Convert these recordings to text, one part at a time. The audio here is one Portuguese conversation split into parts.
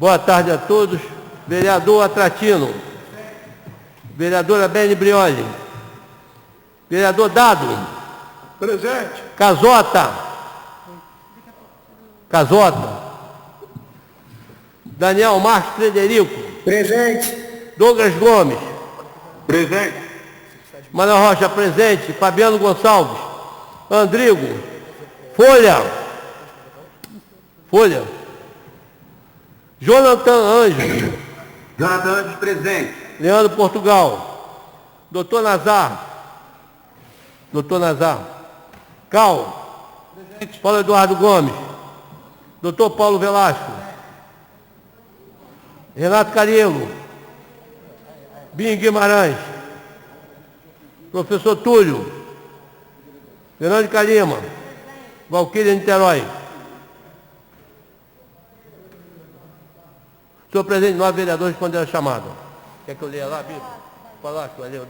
Boa tarde a todos. Vereador Atratino. Vereadora Beni Brioli. Vereador Dado. Presente. Casota. Daniel Marcos Frederico. Presente. Douglas Gomes. Presente. Manuel Rocha, presente. Fabiano Gonçalves. Andrigo. Folha. Jonathan Anjos. Jonathan Anjos, presente. Leandro Portugal. Doutor Nazar. Cal. Presente. Paulo Eduardo Gomes. Doutor Paulo Velasco. Renato Cariello. Binho Guimarães. Professor Túlio. Verônica Lima. Valquíria Niterói. Senhor presidente, 9 vereadores responderam a chamada. Quer que eu leia lá, Bíblia? Falar que eu leio,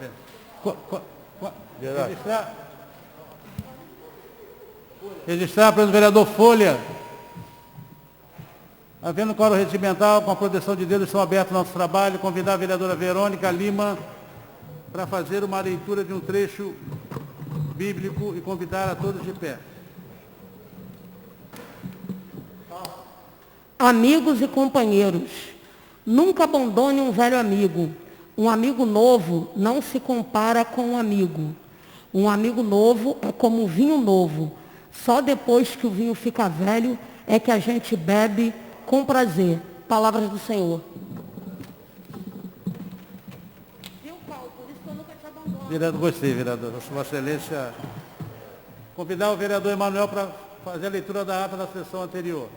Registrar para o vereador Folha. Havendo quórum regimental, com a proteção de Deus, estão abertos ao nosso trabalho. Convidar a vereadora Verônica Lima para fazer uma leitura de um trecho bíblico e convidar a todos de pé. Amigos e companheiros, nunca abandone um velho amigo. Um amigo novo não se compara com um amigo. Um amigo novo é como um vinho novo. Só depois que o vinho fica velho é que a gente bebe com prazer. Palavras do Senhor. Viu, Paulo? Por isso que eu nunca te abandono. Vereador, gostei, vereador. Vossa Excelência, convidar o vereador Emanuel para fazer a leitura da ata da sessão anterior.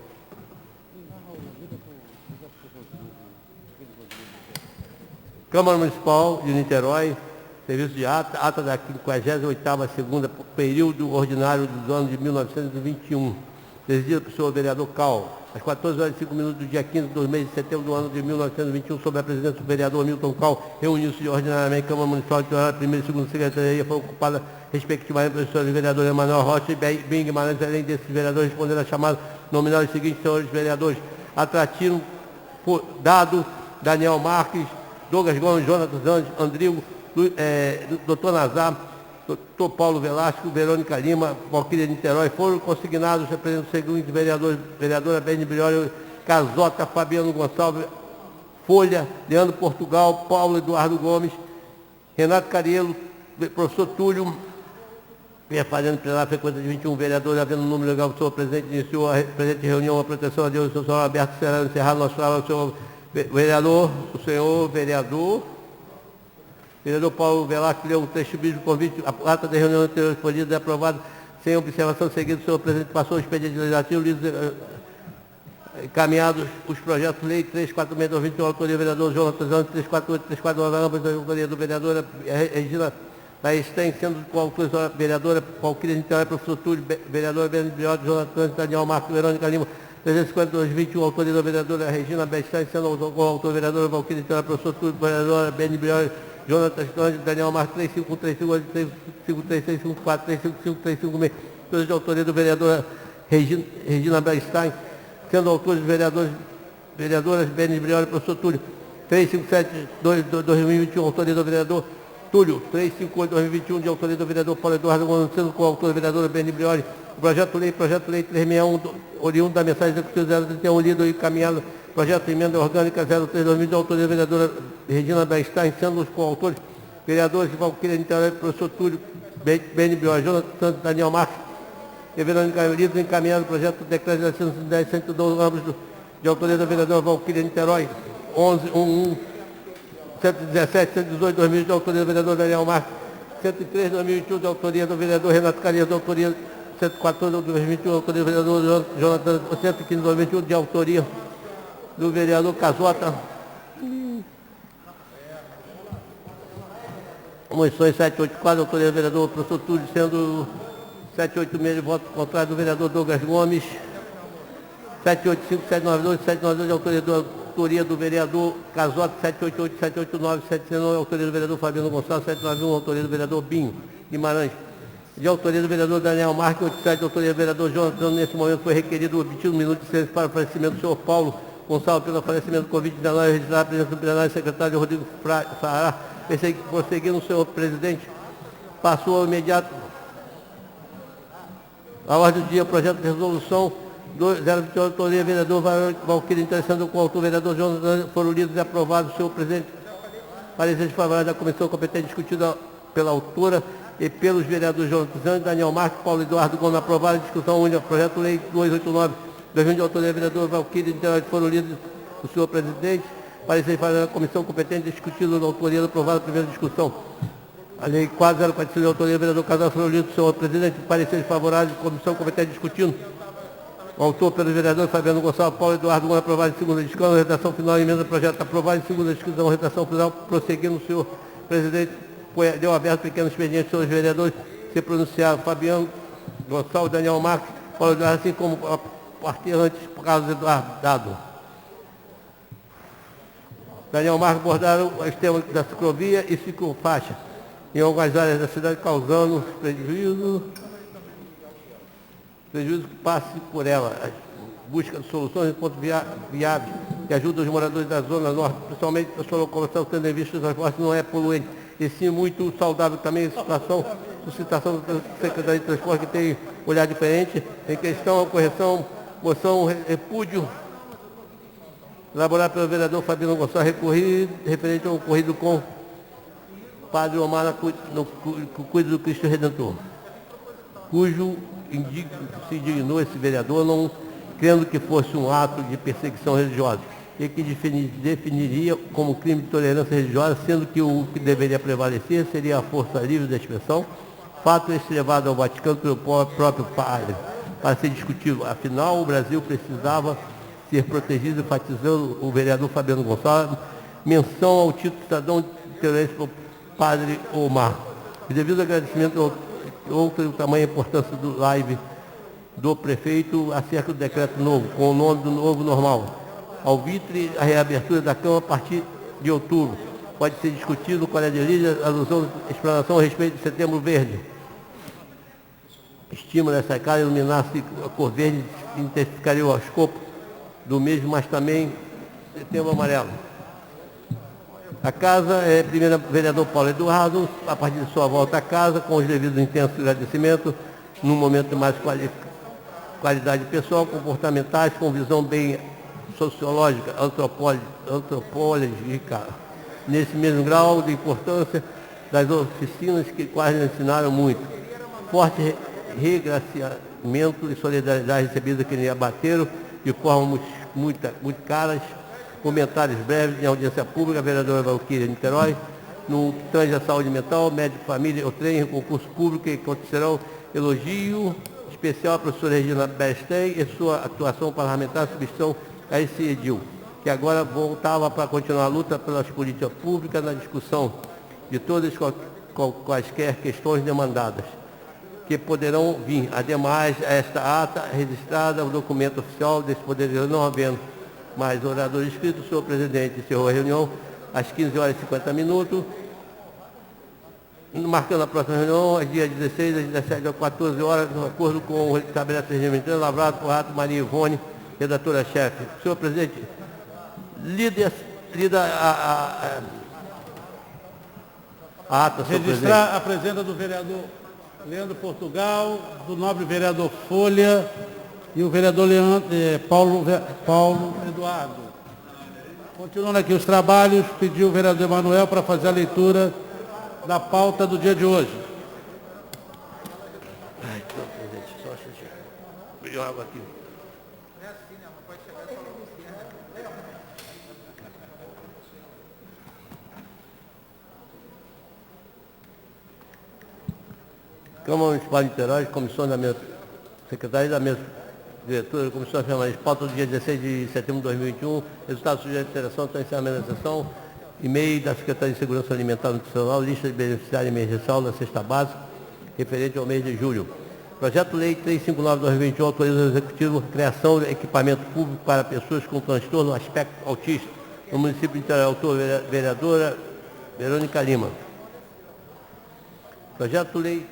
Câmara Municipal de Niterói, serviço de ata da 58ª segunda período ordinário do ano de 1921. Presidida pelo senhor vereador Cal, às 14h05 do dia 15 do mês de setembro do ano de 1921, sob a presidência do vereador Milton Cal, reuniu-se ordinariamente a Câmara Municipal de Niterói, primeira e segunda secretaria, foram ocupadas respectivamente pelos senhores vereadores Emanuel Rocha e Binho Guimarães. Além desses vereadores, responderam a chamada nominal os seguintes senhores vereadores: Atratino, Dado, Daniel Marques, Douglas Gomes, Jonathan Anjos, Andrigo, doutor Nazar, doutor Paulo Velasco, Verônica Lima, Valquíria Niterói. Foram consignados os representantes seguintes vereadores: vereadora Beni Brioli, Casota, Fabiano Gonçalves, Folha, Leandro Portugal, Paulo Eduardo Gomes, Renato Cariello, professor Túlio, fazendo plenário frequência de 21 vereadores, havendo um número legal do senhor presidente, iniciou a presente reunião, a proteção a Deus, o senhor aberto, será encerrado nosso trabalho, o senhor vereador Paulo Velasco leu um trecho bíblico, convite, a ata da reunião anterior escolhida e aprovada, sem observação seguida, o senhor presidente passou o expediente legislativo, encaminhados os projetos de lei 346/2021, autoria do vereador Jonathan Anjos, 348, 349, ambas da autoria do vereador Regina Baestem, sendo coautores a vereadora Valquíria Niterói, professor Túlio, vereador Beni Brioli, Jonathan Anjos, Daniel Marcos, Verônica Lima, 352/21, autoria da vereadora Regina Baestem, sendo coautor vereadora Valquíria Niterói, professor Túlio, vereadora Beni Brioli, Jonathan Anjos, Daniel Marcos, 351, 353, 354, 355, 356, todos de autoria do vereador Regina Baestem, sendo autores vereadoras Beni Brioli, professor Túlio, 357/2021, autoria do vereador Túlio, 358/2021, de autoria do vereador Paulo Eduardo Gomes, sendo coautor da vereadora Beni Brioli. O projeto lei 361, oriundo da mensagem executiva 031, lido e encaminhado. Projeto de emenda orgânica 03/2000, de autoria da vereadora Regina Baestem, sendo os coautores vereadores Valquíria Niterói, professor Túlio, Beni Brioli, Jonathan, Daniel Marques e Verônica Lima, encaminhado. Projeto de decreto de 110/112, ambos de autoria da vereadora Valquíria Niterói, 117, 118/2000, de autoria do vereador Daniel Marques, 103/2021, de autoria do vereador Renato Cariello, de autoria 114/2021, autoria do vereador Jonathan, 115/2021, de autoria do vereador Casota. Moções 784, autoria do vereador professor Túlio, sendo 786 de voto contrário do vereador Douglas Gomes, 785, 792, 792 de autoria do vereador Casota, 788, 789, 719, autoria do vereador Fabiano Gonçalves, 791, autoria do vereador Binho Guimarães, de autoria do vereador Daniel Marques, 87, de autoria do vereador Jonathan. Nesse momento foi requerido 21 minutos de silêncio para o falecimento do senhor Paulo Gonçalves pelo falecimento do Covid-19, registrar a presença do plenário secretário Rodrigo Fará, prosseguindo o senhor presidente, passou ao imediato a ordem do dia, projeto de resolução 028, autoria, vereador Valquírio, interessando com o autor, vereador João, foram lidos e aprovados, senhor presidente. Parecer favorável da comissão competente discutida pela autora e pelos vereadores João Tizano, Daniel Marques, Paulo Eduardo Gomes, aprovado, discussão única, projeto lei 289, 2020, de autoria, vereador Valquírio, foram lidos do senhor presidente. Parecer favorável da comissão competente discutida pela autoria, aprovado, primeira discussão. A lei 4045, de autoria, vereador Casal, foram lidos do senhor presidente. Parecer favorável da comissão competente discutindo. O autor pelo vereador Fabiano Gonçalves, Paulo Eduardo Gomes, aprovado em segunda discussão, redação final, emenda do projeto aprovado em segunda discussão, redação final, prosseguindo o senhor presidente, deu aberto pequeno expediente, senhores vereadores, se pronunciaram Fabiano Gonçalves, Daniel Marques, Paulo Eduardo, assim como a partir antes, Carlos Eduardo Dado. Daniel Marques abordaram os temas da ciclovia e ciclofaixa em algumas áreas da cidade, causando prejuízo que passe por ela. A busca de soluções de pontos viáveis que ajudam os moradores da Zona Norte, principalmente a sua locomoção, tendo em vista que o transporte não é poluente, e sim muito saudável também a suscitação da Secretaria de Transporte, que tem um olhar diferente, em questão a correção, moção, repúdio, elaborado pelo vereador Fabiano Gonçalves, referente ao ocorrido com o Padre Omar no Cuida do Cristo Redentor, cujo se indignou esse vereador, não crendo que fosse um ato de perseguição religiosa, e que definiria como crime de tolerância religiosa, sendo que o que deveria prevalecer seria a força livre da expressão, fato esse levado ao Vaticano pelo próprio padre, para ser discutido. Afinal, o Brasil precisava ser protegido, enfatizando o vereador Fabiano Gonçalves, menção ao título cidadão de tolerância pelo padre Omar. E devido ao agradecimento outra tamanha importância do live do prefeito acerca do decreto novo, com o nome do novo normal. Ao vitre, a reabertura da Câmara a partir de outubro. Pode ser discutido com a de líder, alusão, explanação a respeito de Setembro Verde. Estima essa casa iluminasse a cor verde, intensificaria o escopo do mesmo, mas também Setembro Amarelo. A casa é primeiro vereador Paulo Eduardo, a partir de sua volta à casa, com os devidos intensos agradecimentos, num momento de mais qualidade pessoal, comportamentais, com visão bem sociológica, antropológica, nesse mesmo grau de importância das oficinas que quase ensinaram muito. Forte regraciamento e solidariedade recebida que lhe abateram de forma muito caras. Comentários breves em audiência pública, a vereadora Valquíria Niterói, no que tange a saúde mental, médico, família, o trem, concurso público, que acontecerão elogio especial à professora Regina Berstein e sua atuação parlamentar, substituição a esse edil, que agora voltava para continuar a luta pelas políticas públicas na discussão de todas quaisquer questões demandadas, que poderão vir. Ademais, esta ata registrada, o documento oficial desse poder não havendo mais orador inscrito, o senhor presidente encerrou a reunião às 15h50, marcando a próxima reunião, às dias 16, às 17 às 14 horas, de acordo com o estabelecido regime interno, lavrado por ato Maria Ivone, redatora-chefe. Senhor presidente, lida a ata, senhor registrar a presença do vereador Leandro Portugal, do nobre vereador Folha e o vereador Paulo Eduardo. Continuando aqui os trabalhos, pediu o vereador Emanuel para fazer a leitura da pauta do dia de hoje. Ai, senhor presidente, só assistir. Pediu água aqui. Câmara Municipal de Niterói, comissão da mesa, secretaria da mesa, diretora, comissão permanente, pauta do dia 16 de setembro de 2021, resultados sujeitos de alteração, então encerramento da sessão, e-mail da Secretaria de Segurança Alimentar e Nutricional, lista de beneficiários emergencial da cesta básica, referente ao mês de julho. Projeto Lei 359/2021 autoriza o Executivo a criação de equipamento público para pessoas com transtorno aspecto autista no município de Niterói, autor vereadora Verônica Lima. Projeto Lei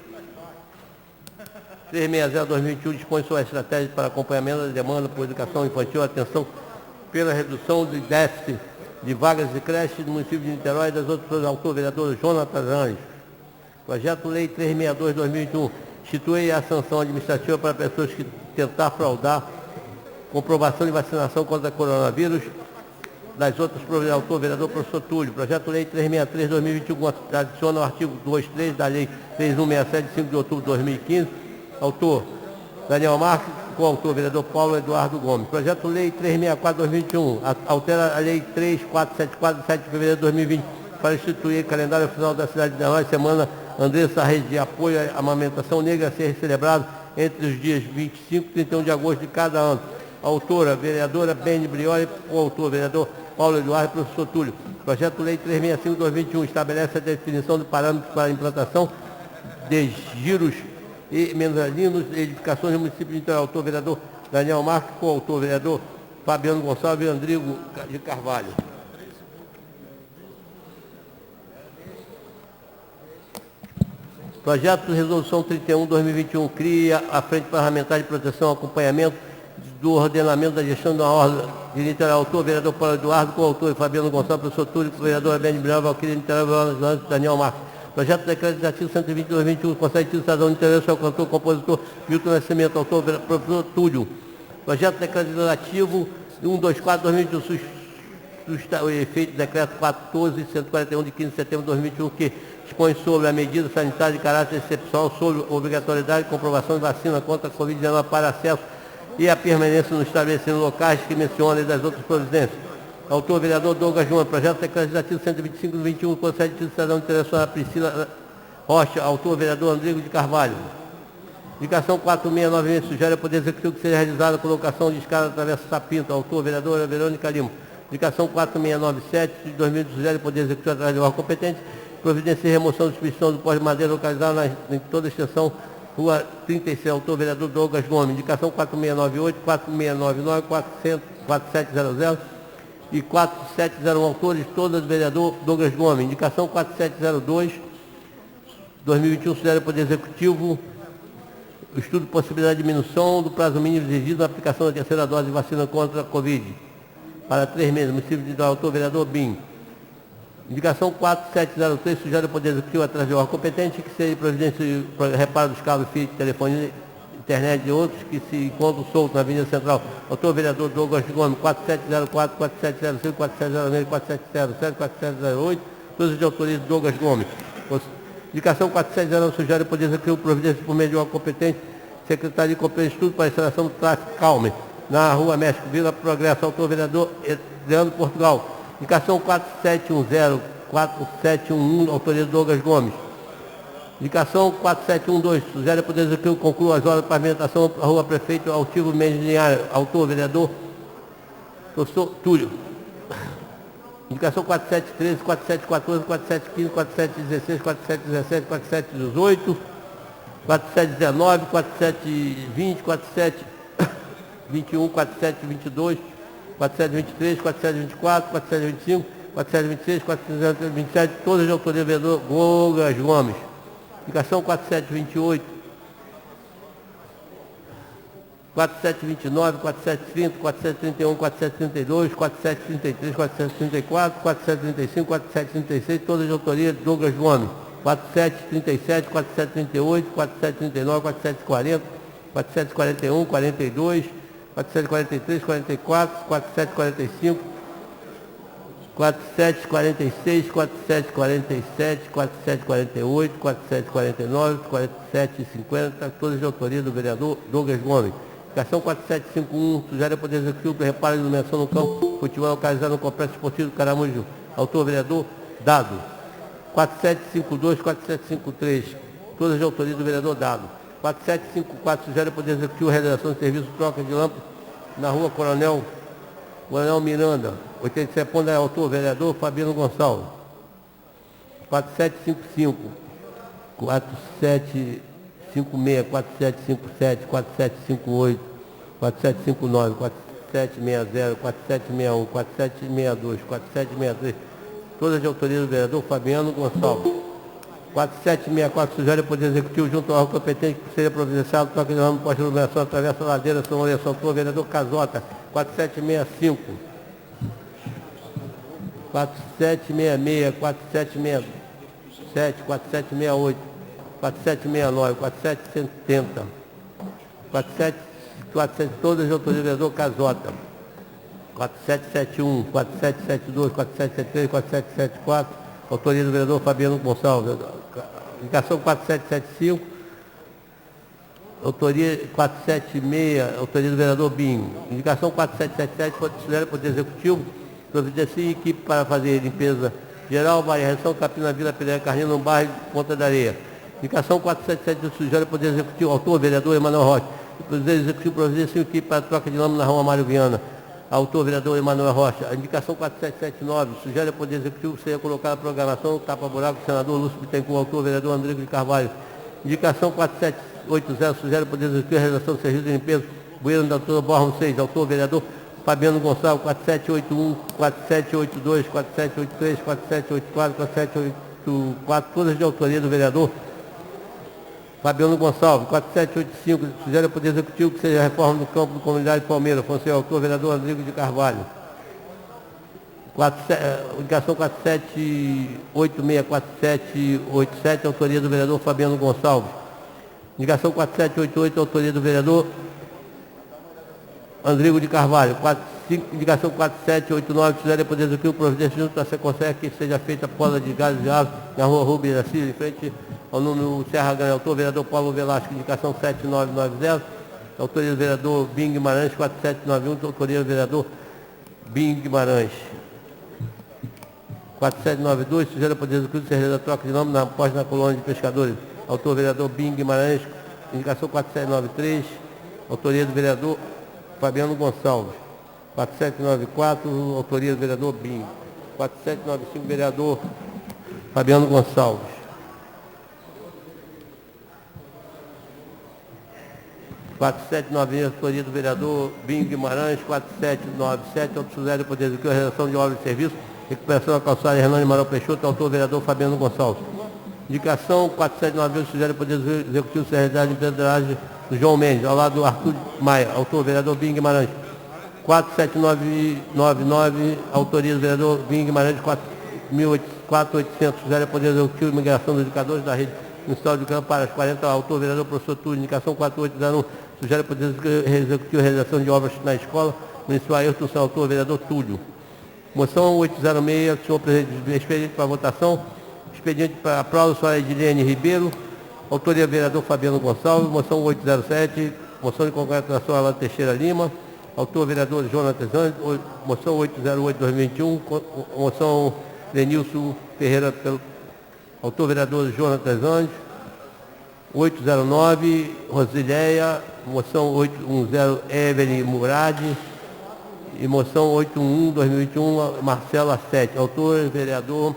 360/2021 dispõe sobre a estratégia para acompanhamento da demanda por educação infantil, atenção pela redução de déficit de vagas de creche no município de Niterói e das outras pessoas, autor vereador Jonatas Anjos. Projeto Lei 362/2021, institui a sanção administrativa para pessoas que tentar fraudar comprovação de vacinação contra coronavírus das outras providências, autor vereador professor Túlio. Projeto Lei 363/2021, adiciona o artigo 2.3 da Lei 3167, de 5 de outubro de 2015, autor Daniel Marques, coautor vereador Paulo Eduardo Gomes. Projeto Lei 364/2021, altera a Lei 3474, de 7 de fevereiro de 2020, para instituir calendário oficial da cidade de Niterói, semana Andressa Reis de apoio à amamentação negra, a ser celebrado entre os dias 25 e 31 de agosto de cada ano. Autora, vereadora Beni Brioli, coautor, vereador Paulo Eduardo e professor Túlio. Projeto Lei 365/2021, estabelece a definição de parâmetros para a implantação de giros e mezaninos e edificações no município de Niterói. Autor, vereador Daniel Marques, coautor, vereador Fabiano Gonçalves e Andrigo de Carvalho. Projeto de Resolução 31/2021, cria a Frente Parlamentar de Proteção e Acompanhamento do Ordenamento da Gestão da Ordem de Niterói. Autor, vereador Paulo Eduardo, coautor Fabiano Gonçalves, professor Túlio, vereador Beni Briol, Valquíria de Niterói, Daniel Marques. Projeto de Decreto Legislativo 120/2021, Conselho de Cidadão de Niterói, seu cantor, compositor Milton Nascimento, autor, professor Túlio. Projeto de Decreto Legislativo 124/2021, o efeito do Decreto 14.141, de 15 de setembro de 2021, que dispõe sobre a medida sanitária de caráter excepcional sobre obrigatoriedade de comprovação de vacina contra a Covid-19 para acesso e a permanência nos estabelecimentos locais que menciona e das outras providências. Autor, vereador Douglas João. Projeto Legislativo 125/21, Conselho de Cidadão Internacional Priscila Rocha. Autor, vereador Andrigo de Carvalho. Indicação 4696, sugere ao Poder Executivo que seja realizada a colocação de escada através do Sapinto. Autor, vereadora Verônica Lima. Indicação 4697, de 2000, sugere ao Poder Executivo através do órgão competente providencia remoção de substituição do pó de madeira localizado em toda a extensão Rua 36, autor vereador Douglas Gomes. Indicação 4698, 4699, 4700 e 4701, autores todas do vereador Douglas Gomes. Indicação 4702, 2021, sugere ao Poder Executivo o estudo de possibilidade de diminuição do prazo mínimo exigido na aplicação da terceira dose de vacina contra a Covid para 3 meses, município de autor vereador BIM. Indicação 4703, sugere ao Poder Executivo, através do órgão competente, que seja providência para reparo dos cabos de telefonia, internet e outros que se encontram soltos na Avenida Central. Autor vereador Douglas Gomes, 4704, 4705, 4706, 4707, 4708, todas de autoria de Douglas Gomes. Indicação 4709, sugere ao Poder Executivo providência por meio de órgão competente, Secretaria de Competência de Estudo para a instalação do tráfego Calme, na Rua México, Vila Progresso. Autor vereador Leandro Portugal. Indicação 4710, 4711, autoria de Douglas Gomes. Indicação 4712, sugere ao Poder Executivo conclua as obras de pavimentação da Rua Prefeito Altivo Mendes Linhares. Autor vereador professor Túlio. Indicação 4713, 4714, 4715, 4716, 4717, 4718, 4719, 4720, 4721, 4722, 4723, 4724, 4725, 4726, 4727, todas de autoria do vereador Douglas Gomes. Indicação 4728, 4729, 4730, 4731, 4732, 4733, 434, 435, 436, todas de autoria de Douglas Gomes. 4737, 4738, 4739, 4740, 4741, 42, 4743, 44, 4745, 4746, 4747, 4748, 4749, 4750, todas de autoria do vereador Douglas Gomes. Indicação 4751, sugere ao Poder Executivo para reparo de iluminação no campo futebol localizado no Complexo Esportivo do Caramujo. Autor vereador Dado. 4752, 4753, todas de autoria do vereador Dado. 4754, sugere ao Poder Executivo a realização de serviço de troca de lâmpadas na Rua Coronel Miranda, 87, ponto é autor, vereador Fabiano Gonçalves. 4755, 4756, 4757, 4758, 4759, 4760, 4761, 4762, 4763, todas de autoria do vereador Fabiano Gonçalves. 4764, sugere ao Poder Executivo junto ao órgão competente que seja providenciado troca de lâmpada pós-iluminação através da ladeira São Lourenço, autor vereador Casota. 4765, 4766, 4767, 4768, 4769, 4770, 47, todas de autoria do vereador Casota. 4771, 4772, 4773, 4774, autoria do vereador Fabiano Gonçalves. Indicação 4775, autoria 476, autoria do vereador Binho. Indicação 4777, considera o Poder Executivo, providencia equipe para fazer limpeza geral, variação, Capina Vila Pereira Carneiro, no bairro Ponta da Areia. Indicação 477, sugere o Poder Executivo, autor, vereador Emanuel Rocha. O Poder Executivo providencia equipe para troca de lâmina na rua Mário Viana. Autor, vereador Emanuel Rocha. A indicação 4779, sugere ao Poder Executivo que seja colocada a programação tapa-buraco do senador Lúcio Bittencourt, autor, vereador Andrigo de Carvalho. Indicação 4780, sugere ao Poder Executivo a realização do serviço de limpeza, bueiro da doutora Borrom 6, autor, vereador Fabiano Gonçalves, 4781, 4782, 4783, 4784, 4784, todas de autoria do vereador Fabiano Gonçalves. 4785, sugere ao Poder Executivo que seja a reforma do campo da comunidade de Palmeiras, Fonseca, autor, vereador Rodrigo de Carvalho. Indicação 4786, 4787, autoria do vereador Fabiano Gonçalves. Indicação 4788, autoria do vereador Andrigo de Carvalho. Indicação 4789, sugere ao Poder Executivo providência junto da Seconsec que seja feita a poda de gás de aço na rua Rubens da Silva, em frente ao número Serra Grande, autor, vereador Paulo Velasco. Indicação 7990, autoria do vereador Bim Guimarães. 4791, autoria do vereador Bim Guimarães. 4792, sugere ao Poder Executivo ser da troca de nome na posta na colônia de pescadores, autor, vereador Bim Guimarães. Indicação 4793, autoria do vereador Fabiano Gonçalves. 4794, autoria do vereador Bim. 4795, vereador Fabiano Gonçalves. 4796, autoria do vereador Bim Guimarães. 4797, autoria do Poder Executivo, a realização de obras de serviço, recuperação da calçada Hernani Manuel Peixoto, autor, vereador Fabiano Gonçalves. Indicação 4798, sugere o Poder Executivo ser realizada em pedragem do João Mendes, ao lado do Arthur Maia, autor, vereador Bim Guimarães. 47999, autoria do vereador Bim Guimarães. 4800, sugere o Poder Executivo de migração dos indicadores da rede municipal de campo para as 40, autor, vereador professor Túlio. Indicação 4801, sugere o Poder Executivo a realização de obras na escola municipal Ayrton, autor, vereador Túlio. Moção 806, senhor presidente, expediente para votação. Expediente para aplauso, senhora Edilene Ribeiro. Autoria, vereador Fabiano Gonçalves. Moção 807, moção de congratulação a Alan Teixeira Lima. Autor, vereador Jonatas Andes. Moção 808-2021, moção Lenilson Ferreira, autor, vereador Jonatas Andes. 809, Rosileia. Moção 810, Evelyn Murad. E moção 811-2021, Marcela 7. Autor, vereador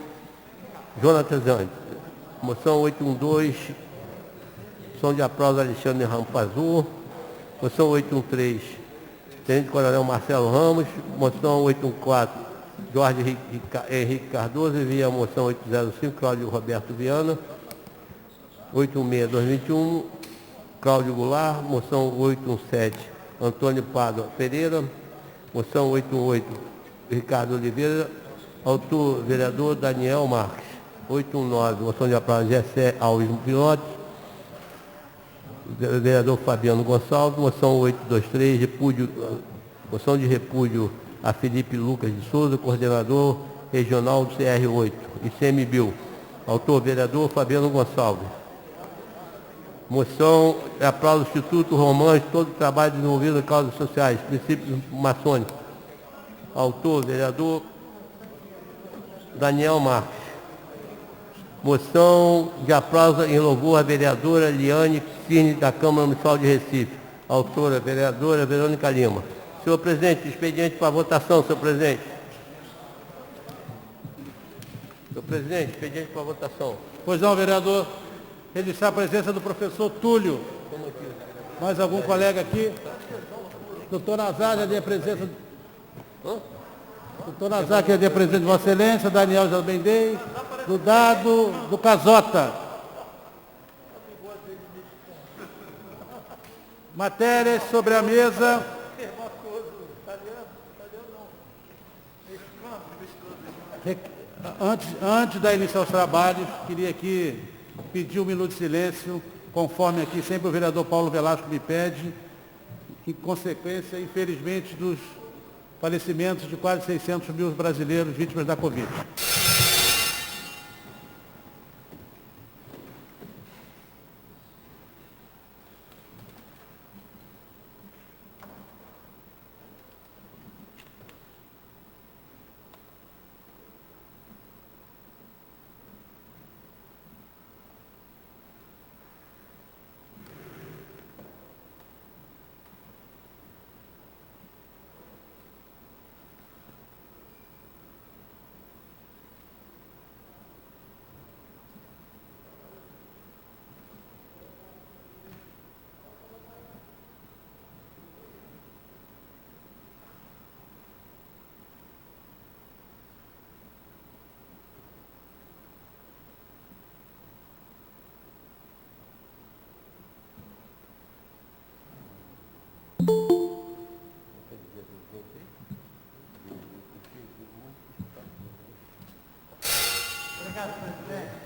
Jonatas Andes. Moção 812, moção de aplauso Alexandre Rampazur. Moção 813, Tenente Coronel Marcelo Ramos. Moção 814, Jorge Henrique Cardoso. E via moção 805, Cláudio Roberto Viana. 816-2021, Cláudio Goulart. Moção 817, Antônio Pádua Pereira. Moção 818, Ricardo Oliveira. Autor, vereador Daniel Marques. 819, moção de aplauso Gessé Alves Pilote. Vereador Fabiano Gonçalves. Moção 823, repúdio, moção de repúdio a Felipe Lucas de Souza, coordenador regional do CR8 e CMBio. Autor, vereador Fabiano Gonçalves. Moção de aplauso Instituto Romães, todo o trabalho desenvolvido em causas sociais, princípios maçônicos. Autor, vereador Daniel Marques. Moção de aplauso em louvor à vereadora Liane Cirne, da Câmara Municipal de Recife. Autora, vereadora Verônica Lima. Senhor presidente, expediente para votação, senhor presidente. Senhor presidente, expediente para votação. Pois não, vereador. Registrar a presença do professor Túlio. Mais algum colega aqui? Doutor Nazar, já dei a presença. Doutor Nazar, que já dei a presença de Vossa Excelência. Daniel, já bem dei. Do dado do Casota. Matérias sobre a mesa. Antes da iniciar os trabalhos, queria aqui pedir 1 minuto de silêncio, conforme aqui sempre o vereador Paulo Velasco me pede, em consequência, infelizmente, dos falecimentos de quase 600 mil brasileiros vítimas da Covid.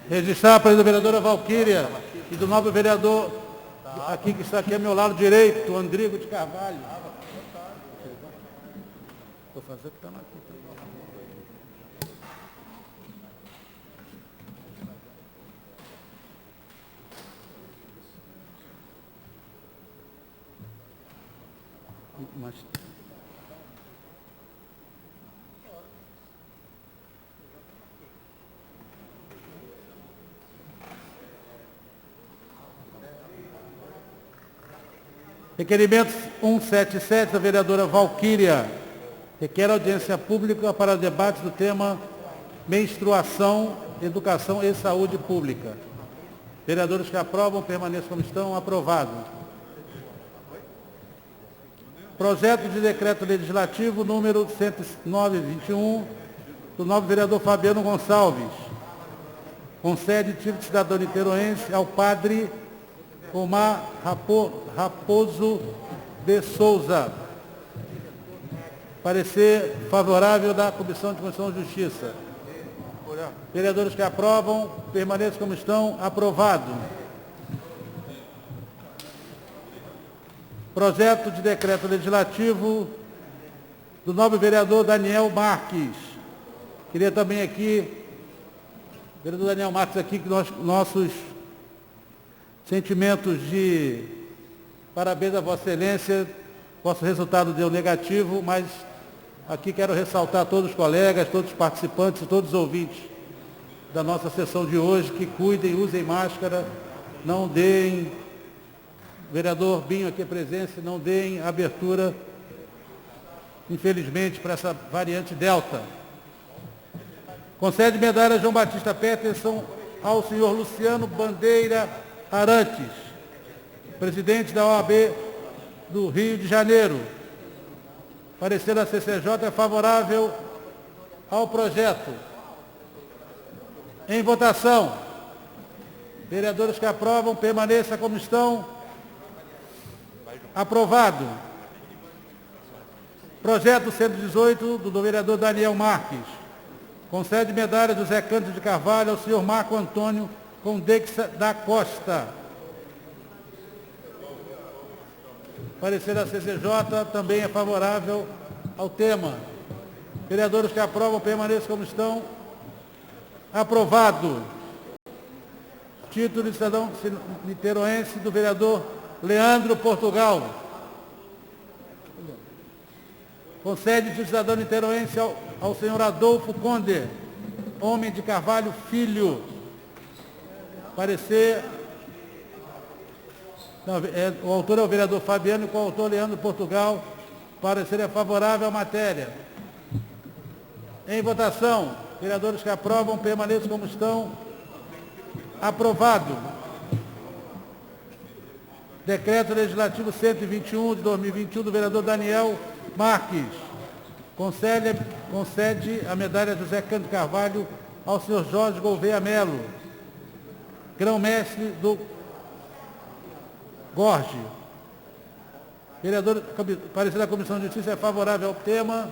Registrar a presença da vereadora Valquíria e do nobre vereador aqui que está aqui ao meu lado direito, Andrigo de Carvalho. Vou fazer o que está aqui. Mas... Requerimento 177 da vereadora Valquíria. Requer audiência pública para debate do tema menstruação, educação e saúde pública. Vereadores que aprovam, permaneçam como estão. Aprovado. Projeto de decreto legislativo número 109/21 do nobre vereador Fabiano Gonçalves. Concede título de cidadão niteroense ao padre Omar Raposo de Souza. Parecer favorável da Comissão de Constituição e Justiça. Vereadores que aprovam, permaneçam como estão. Aprovado. Projeto de decreto legislativo do nobre vereador Daniel Marques. Queria também aqui, vereador Daniel Marques aqui, que nossos sentimentos de parabéns a Vossa Excelência. Vosso resultado deu negativo, mas aqui quero ressaltar a todos os colegas, todos os participantes e todos os ouvintes da nossa sessão de hoje, que cuidem, usem máscara, não deem, vereador Binho aqui presente, não deem abertura, infelizmente, para essa variante Delta. Concede medalha João Batista Peterson ao senhor Luciano Bandeira Arantes, presidente da OAB do Rio de Janeiro. Parecer da CCJ é favorável ao projeto. Em votação. Vereadores que aprovam, permaneça como estão. Aprovado. Projeto 118 do vereador Daniel Marques. Concede medalha José Cândido de Carvalho ao senhor Marco Antônio Condexa da Costa. Parecer da CCJ também é favorável ao tema. Vereadores que aprovam, permaneçam como estão. Aprovado. Título de cidadão niteroense do vereador Leandro Portugal. Concede título de cidadão niteroense ao senhor Adolfo Conde, homem de Carvalho Filho. Parecer... Não, o autor é o vereador Fabiano e o coautor Leandro Portugal. Parecer é favorável à matéria. Em votação, vereadores que aprovam, permaneçam como estão. Aprovado. Decreto Legislativo 121 de 2021 do vereador Daniel Marques. Concede a medalha José Cândido Carvalho ao senhor Jorge Gouveia Melo, grão-mestre do Gorge. Vereador, parecer da Comissão de Justiça é favorável ao tema.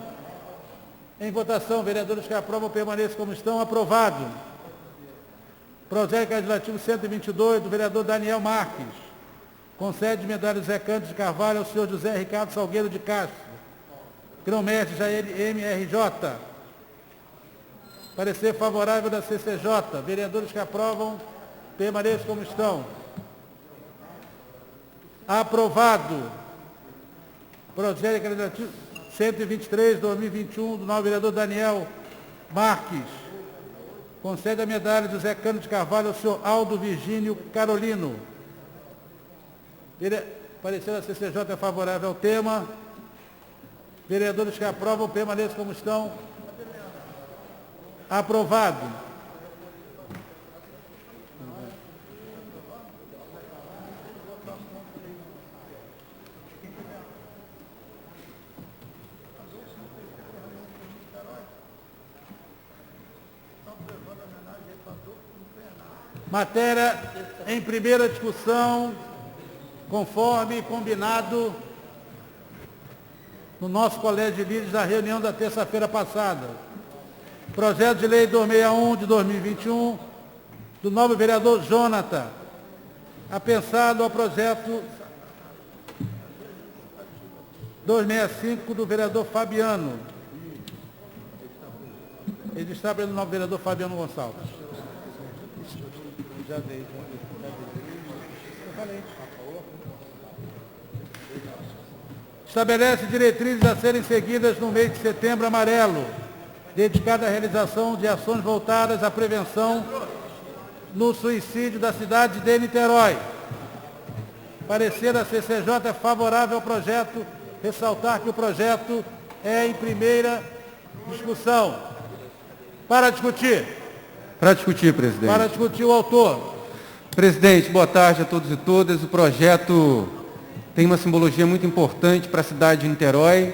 Em votação, vereadores que aprovam permaneçam como estão. Aprovado. Projeto Legislativo 122, do vereador Daniel Marques. Concede medalha Zé Cândido de Carvalho ao senhor José Ricardo Salgueiro de Castro. Grão-mestre Jair MRJ. Parecer favorável da CCJ. Vereadores que aprovam, permaneçam como estão. Aprovado. Projeto Legislativo 123, 2021, do novo vereador Daniel Marques. Concede a medalha do Zé Cândido de Carvalho ao senhor Aldo Virgínio Carolino. Parecer da CCJ é favorável ao tema. Vereadores que aprovam, permaneçam como estão. Aprovado. Matéria em primeira discussão, conforme combinado no nosso colégio de líderes da reunião da terça-feira passada. Projeto de lei 261 de 2021, do novo vereador Jonathan, apensado ao projeto 265 do vereador Fabiano. Ele está pelo novo vereador Fabiano Gonçalves. Estabelece diretrizes a serem seguidas no mês de Setembro Amarelo, dedicado à realização de ações voltadas à prevenção no suicídio da cidade de Niterói. Parecer da CCJ é favorável ao projeto, ressaltar que o projeto é em primeira discussão. Para discutir. Para discutir, presidente. Para discutir o autor. Presidente, boa tarde a todos e todas. O projeto tem uma simbologia muito importante para a cidade de Niterói,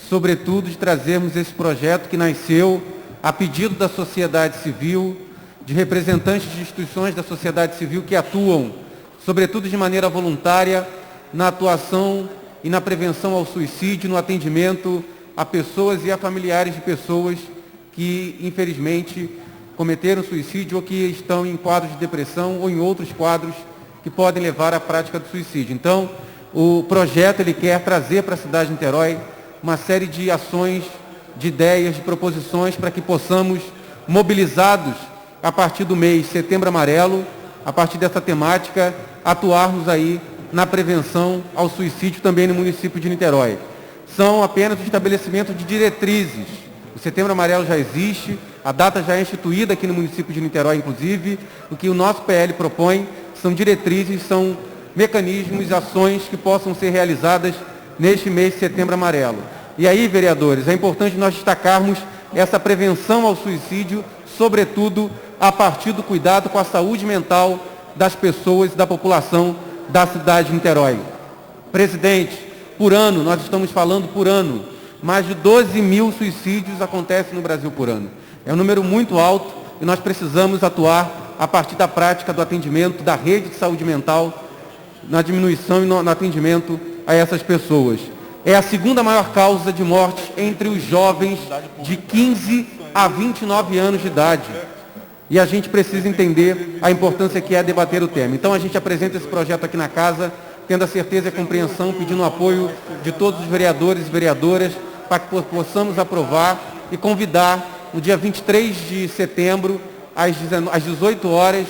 sobretudo de trazermos esse projeto que nasceu a pedido da sociedade civil, de representantes de instituições da sociedade civil que atuam, sobretudo de maneira voluntária, na atuação e na prevenção ao suicídio, no atendimento a pessoas e a familiares de pessoas que, infelizmente, cometeram suicídio ou que estão em quadros de depressão ou em outros quadros que podem levar à prática do suicídio. Então, o projeto ele quer trazer para a cidade de Niterói uma série de ações, de ideias, de proposições para que possamos, mobilizados a partir do mês Setembro Amarelo, a partir dessa temática, atuarmos aí na prevenção ao suicídio também no município de Niterói. São apenas o estabelecimento de diretrizes. O Setembro Amarelo já existe, a data já é instituída aqui no município de Niterói, inclusive. O que o nosso PL propõe são diretrizes, são mecanismos, ações que possam ser realizadas neste mês de Setembro Amarelo. E aí, vereadores, é importante nós destacarmos essa prevenção ao suicídio, sobretudo a partir do cuidado com a saúde mental das pessoas e da população da cidade de Niterói. Presidente, por ano, nós estamos falando por ano, mais de 12 mil suicídios acontecem no Brasil por ano. É um número muito alto e nós precisamos atuar a partir da prática do atendimento da rede de saúde mental, na diminuição e no atendimento a essas pessoas. É a segunda maior causa de morte entre os jovens de 15 a 29 anos de idade. E a gente precisa entender a importância que é debater o tema. Então a gente apresenta esse projeto aqui na casa, tendo a certeza e a compreensão, pedindo o apoio de todos os vereadores e vereadoras para que possamos aprovar e convidar no dia 23 de setembro, às 18 horas,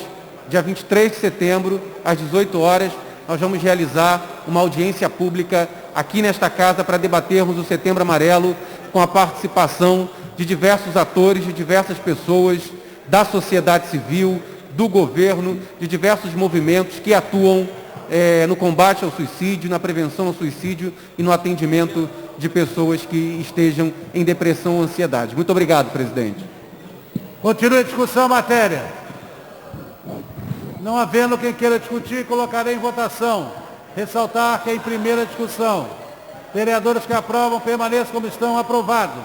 dia 23 de setembro, às 18 horas, nós vamos realizar uma audiência pública aqui nesta casa para debatermos o Setembro Amarelo com a participação de diversos atores, de diversas pessoas, da sociedade civil, do governo, de diversos movimentos que atuam no combate ao suicídio, na prevenção ao suicídio e no atendimento de pessoas que estejam em depressão ou ansiedade. Muito obrigado, presidente. Continue a discussão a matéria. Não havendo quem queira discutir, colocarei em votação. Ressaltar que é em primeira discussão. Vereadores que aprovam, permaneçam como estão. Aprovado.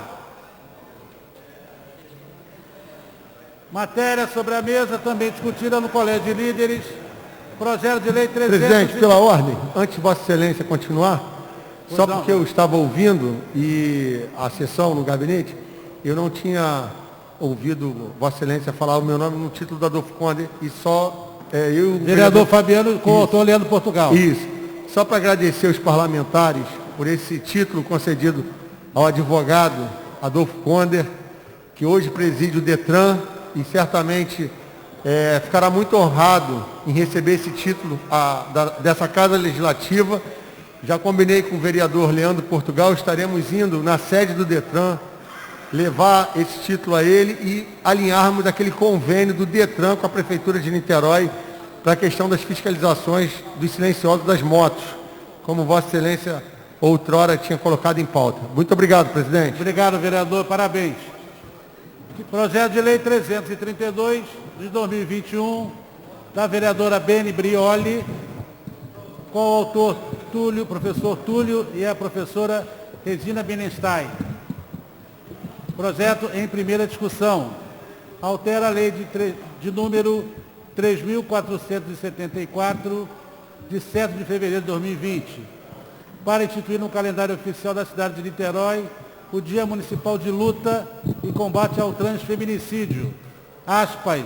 Matéria sobre a mesa, também discutida no Colégio de Líderes. Projeto de lei 300... Presidente, pela ordem, antes de Vossa Excelência continuar, só porque eu estava ouvindo e a sessão no gabinete, eu não tinha ouvido Vossa Excelência falar o meu nome no título do Adolfo Conde e só eu... Vereador Fabiano com o autor Leandro Portugal. Isso. Só para agradecer aos parlamentares por esse título concedido ao advogado Adolfo Conder, que hoje preside o DETRAN e certamente ficará muito honrado em receber esse título dessa Casa Legislativa. Já combinei com o vereador Leandro Portugal, estaremos indo na sede do DETRAN levar esse título a ele e alinharmos aquele convênio do DETRAN com a Prefeitura de Niterói para a questão das fiscalizações dos silenciosos das motos, como Vossa Excelência outrora tinha colocado em pauta. Muito obrigado, presidente. Obrigado, vereador. Parabéns. Projeto de Lei 332, de 2021, da vereadora Beni Brioli, com o autor professor Túlio e a professora Regina Benenstein. Projeto em primeira discussão. Altera a lei de número 3.474, de 7 de fevereiro de 2020, para instituir no calendário oficial da cidade de Niterói o Dia Municipal de Luta e Combate ao Transfeminicídio, aspas,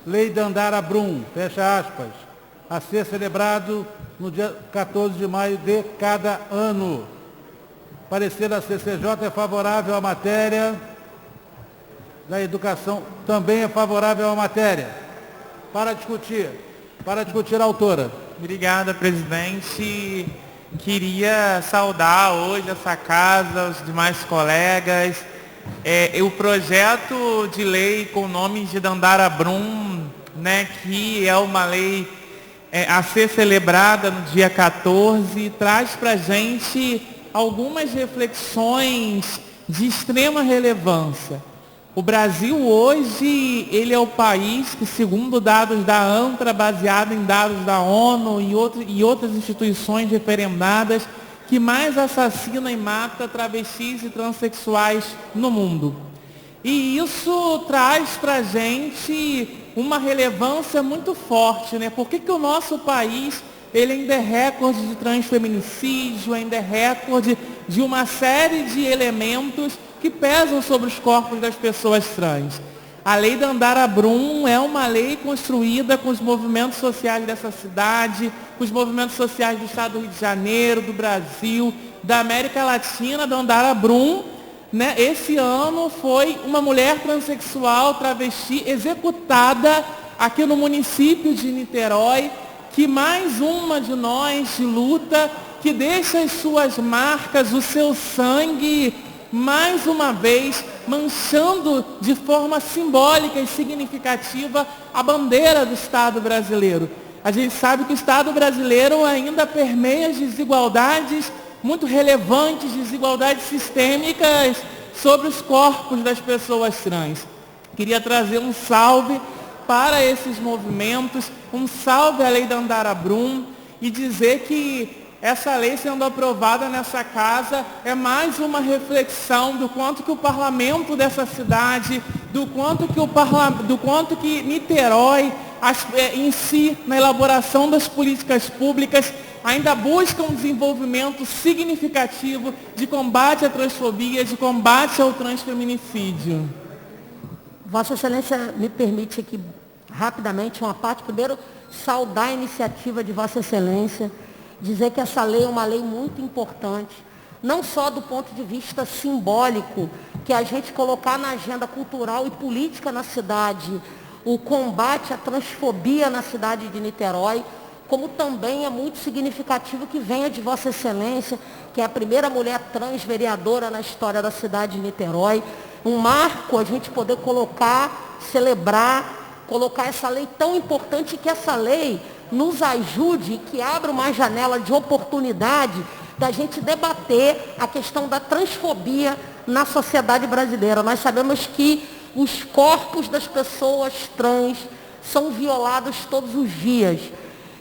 Lei Dandara Brum, fecha aspas, a ser celebrado no dia 14 de maio de cada ano. Parecer da CCJ é favorável à matéria, da educação também é favorável à matéria. Para discutir a autora. Obrigada, presidente. Queria saudar hoje essa casa, os demais colegas. O projeto de lei com o nome de Dandara Brum, né, que é uma lei a ser celebrada no dia 14, traz para a gente algumas reflexões de extrema relevância. O Brasil hoje, ele é o país que, segundo dados da ANTRA, baseado em dados da ONU e outras instituições referendadas, que mais assassina e mata travestis e transexuais no mundo. E isso traz para a gente uma relevância muito forte, né? Por que o nosso país, ele ainda é recorde de transfeminicídio, ainda é recorde de uma série de elementos que pesam sobre os corpos das pessoas trans. A Lei Dandara Brum é uma lei construída com os movimentos sociais dessa cidade, com os movimentos sociais do Estado do Rio de Janeiro, do Brasil, da América Latina. Dandara Brum, né, esse ano foi uma mulher transexual, travesti, executada aqui no município de Niterói, que mais uma de nós de luta, que deixa as suas marcas, o seu sangue, mais uma vez, manchando de forma simbólica e significativa a bandeira do Estado brasileiro. A gente sabe que o Estado brasileiro ainda permeia desigualdades muito relevantes, desigualdades sistêmicas sobre os corpos das pessoas trans. Queria trazer um salve para esses movimentos, um salve à Lei Dandara Brum e dizer que essa lei sendo aprovada nessa casa é mais uma reflexão do quanto que o parlamento dessa cidade, do quanto que Niterói em si, na elaboração das políticas públicas, ainda busca um desenvolvimento significativo de combate à transfobia, de combate ao transfeminicídio. Vossa Excelência me permite aqui rapidamente uma parte. Primeiro, saudar a iniciativa de Vossa Excelência, dizer que essa lei é uma lei muito importante, não só do ponto de vista simbólico, que a gente colocar na agenda cultural e política na cidade o combate à transfobia na cidade de Niterói, como também é muito significativo que venha de Vossa Excelência, que é a primeira mulher trans vereadora na história da cidade de Niterói. Um marco a gente poder colocar, celebrar, colocar essa lei tão importante, que essa lei nos ajude, que abra uma janela de oportunidade da gente debater a questão da transfobia na sociedade brasileira. Nós sabemos que os corpos das pessoas trans são violados todos os dias.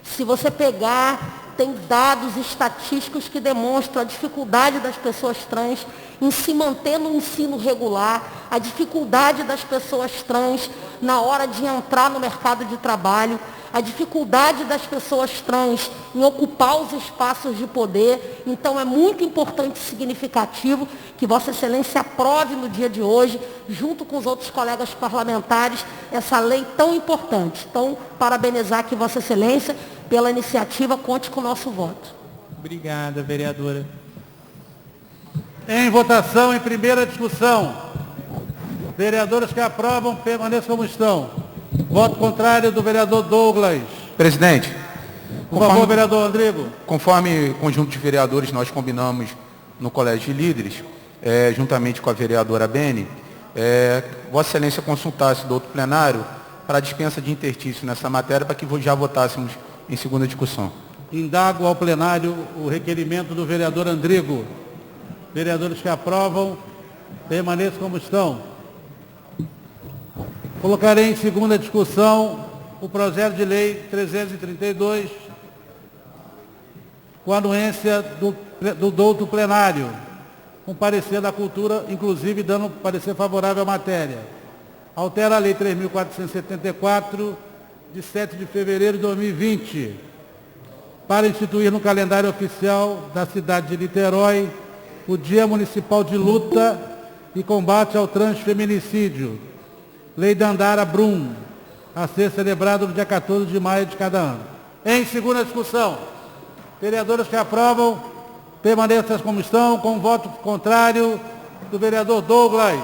Se você pegar, tem dados estatísticos que demonstram a dificuldade das pessoas trans em se manter no ensino regular, a dificuldade das pessoas trans na hora de entrar no mercado de trabalho. a dificuldade das pessoas trans em ocupar os espaços de poder. Então, é muito importante e significativo que Vossa Excelência aprove no dia de hoje, junto com os outros colegas parlamentares, essa lei tão importante. Então, parabenizar aqui Vossa Excelência pela iniciativa, conte com o nosso voto. Obrigada, vereadora. Em votação, em primeira discussão. Vereadores que aprovam, permaneçam como estão. Voto contrário do vereador Douglas. Presidente, Por favor, vereador Rodrigo. conforme conjunto de vereadores nós combinamos no Colégio de Líderes, juntamente com a vereadora Bene, Vossa Excelência consultasse do outro plenário para a dispensa de interstício nessa matéria, para que já votássemos em segunda discussão. Indago ao plenário o requerimento do vereador Andrigo. Vereadores que aprovam, permaneçam como estão. Colocarei em segunda discussão o projeto de lei 332, com anuência do outro plenário, com parecer da Cultura, inclusive dando parecer favorável à matéria. Altera a Lei 3.474, de 7 de fevereiro de 2020, para instituir no calendário oficial da cidade de Niterói o Dia Municipal de Luta e Combate ao Transfeminicídio, Lei Dandara Brum, a ser celebrado no dia 14 de maio de cada ano. Em segunda discussão, vereadores que aprovam, permaneçam como estão, com voto contrário do vereador Douglas.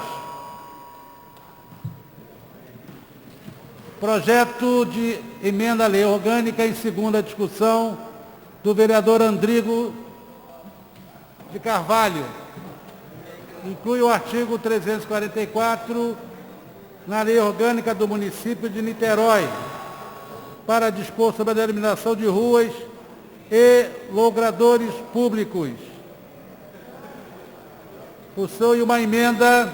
Projeto de emenda à lei orgânica em segunda discussão do vereador Andrigo de Carvalho. Inclui o artigo 344 na lei orgânica do município de Niterói, para dispor sobre a deliminação de ruas e logradouros públicos. Possui uma emenda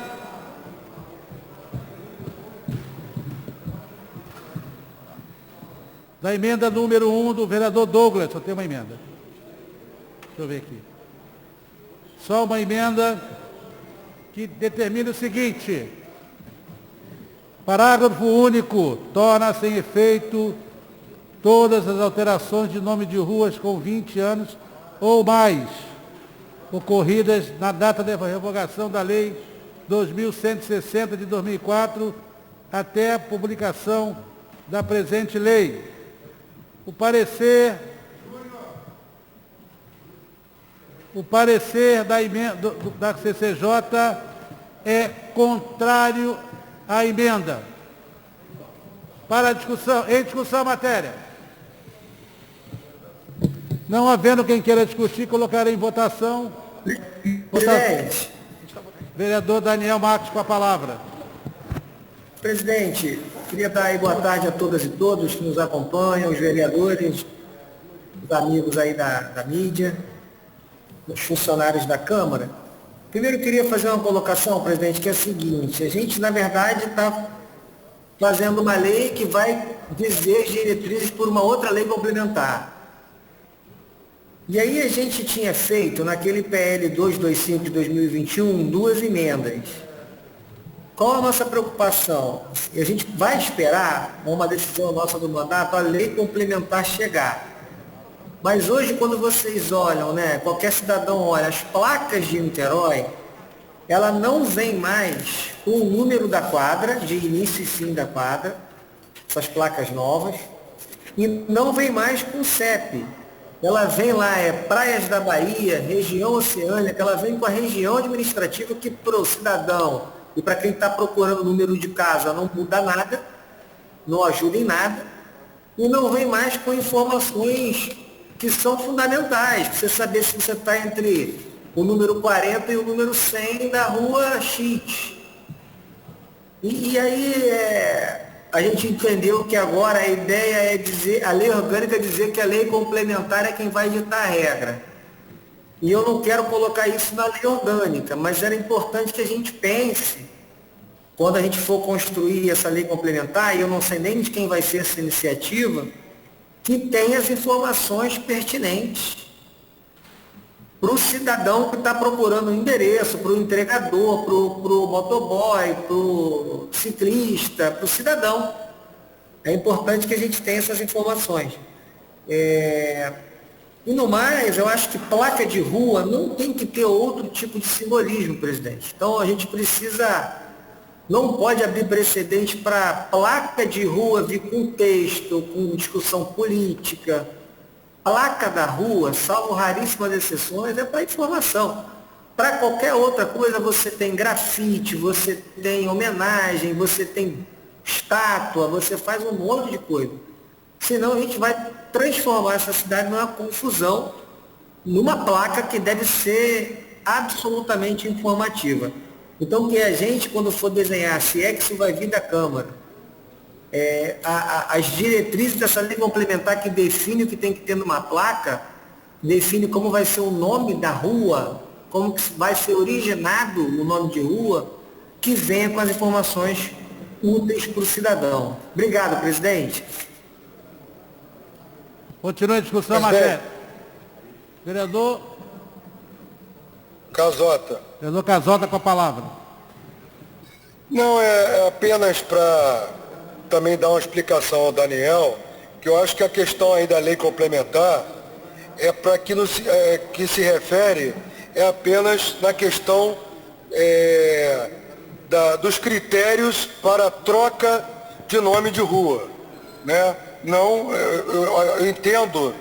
da emenda número 1 do vereador Douglas. Só tem uma emenda. Deixa eu ver aqui. Só uma emenda que determina o seguinte: parágrafo único, torna sem efeito todas as alterações de nome de ruas com 20 anos ou mais, ocorridas na data da revogação da Lei 2.160 de 2004, até a publicação da presente lei. O parecer da emenda da CCJ é contrário à emenda. Para a discussão, em discussão a matéria. Não havendo quem queira discutir, colocarei em votação. Presidente. Vereador Daniel Marques com a palavra. Presidente, queria dar aí boa tarde a todas e todos que nos acompanham, os vereadores, os amigos aí da mídia, os funcionários da Câmara. Primeiro, eu queria fazer uma colocação, presidente, que é a seguinte: a gente, na verdade, está fazendo uma lei que vai dizer as diretrizes por uma outra lei complementar. E aí a gente tinha feito, naquele PL 225 de 2021, duas emendas. Qual a nossa preocupação? E a gente vai esperar uma decisão nossa do mandato, a lei complementar chegar. Mas hoje, quando vocês olham, qualquer cidadão olha as placas de Niterói, ela não vem mais com o número da quadra, de início e fim da quadra, essas placas novas, e não vem mais com CEP. Ela vem lá, Praias da Bahia, região oceânica, ela vem com a região administrativa, que para o cidadão e para quem está procurando o número de casa não muda nada, não ajuda em nada, e não vem mais com informações que são fundamentais, para você saber se você está entre o número 40 e o número 100 da rua X. E aí a gente entendeu que agora a ideia é dizer, a lei orgânica dizer que a lei complementar é quem vai ditar a regra. E eu não quero colocar isso na lei orgânica, mas era importante que a gente pense, quando a gente for construir essa lei complementar, e eu não sei nem de quem vai ser essa iniciativa, que tenha as informações pertinentes para o cidadão que está procurando um endereço, para o entregador, para o motoboy, para o ciclista, para o cidadão. É importante que a gente tenha essas informações. E no mais, eu acho que placa de rua não tem que ter outro tipo de simbolismo, presidente. Então a gente não pode abrir precedente para placa de rua vir com texto, com discussão política. Placa da rua, salvo raríssimas exceções, é para informação. Para qualquer outra coisa, você tem grafite, você tem homenagem, você tem estátua, você faz um monte de coisa. Senão a gente vai transformar essa cidade numa confusão, numa placa que deve ser absolutamente informativa. Então que a gente, quando for desenhar, se é que isso vai vir da Câmara, as diretrizes dessa lei complementar que define o que tem que ter numa placa, define como vai ser o nome da rua, como que vai ser originado o nome de rua, que venha com as informações úteis para o cidadão. Obrigado, presidente. Continua a discussão, matéria. Vereador Casota. Vereador Casota com a palavra. Não, é apenas para também dar uma explicação ao Daniel, que eu acho que a questão aí da lei complementar é para aquilo que se refere apenas na questão dos critérios para a troca de nome de rua, né? Não, eu entendo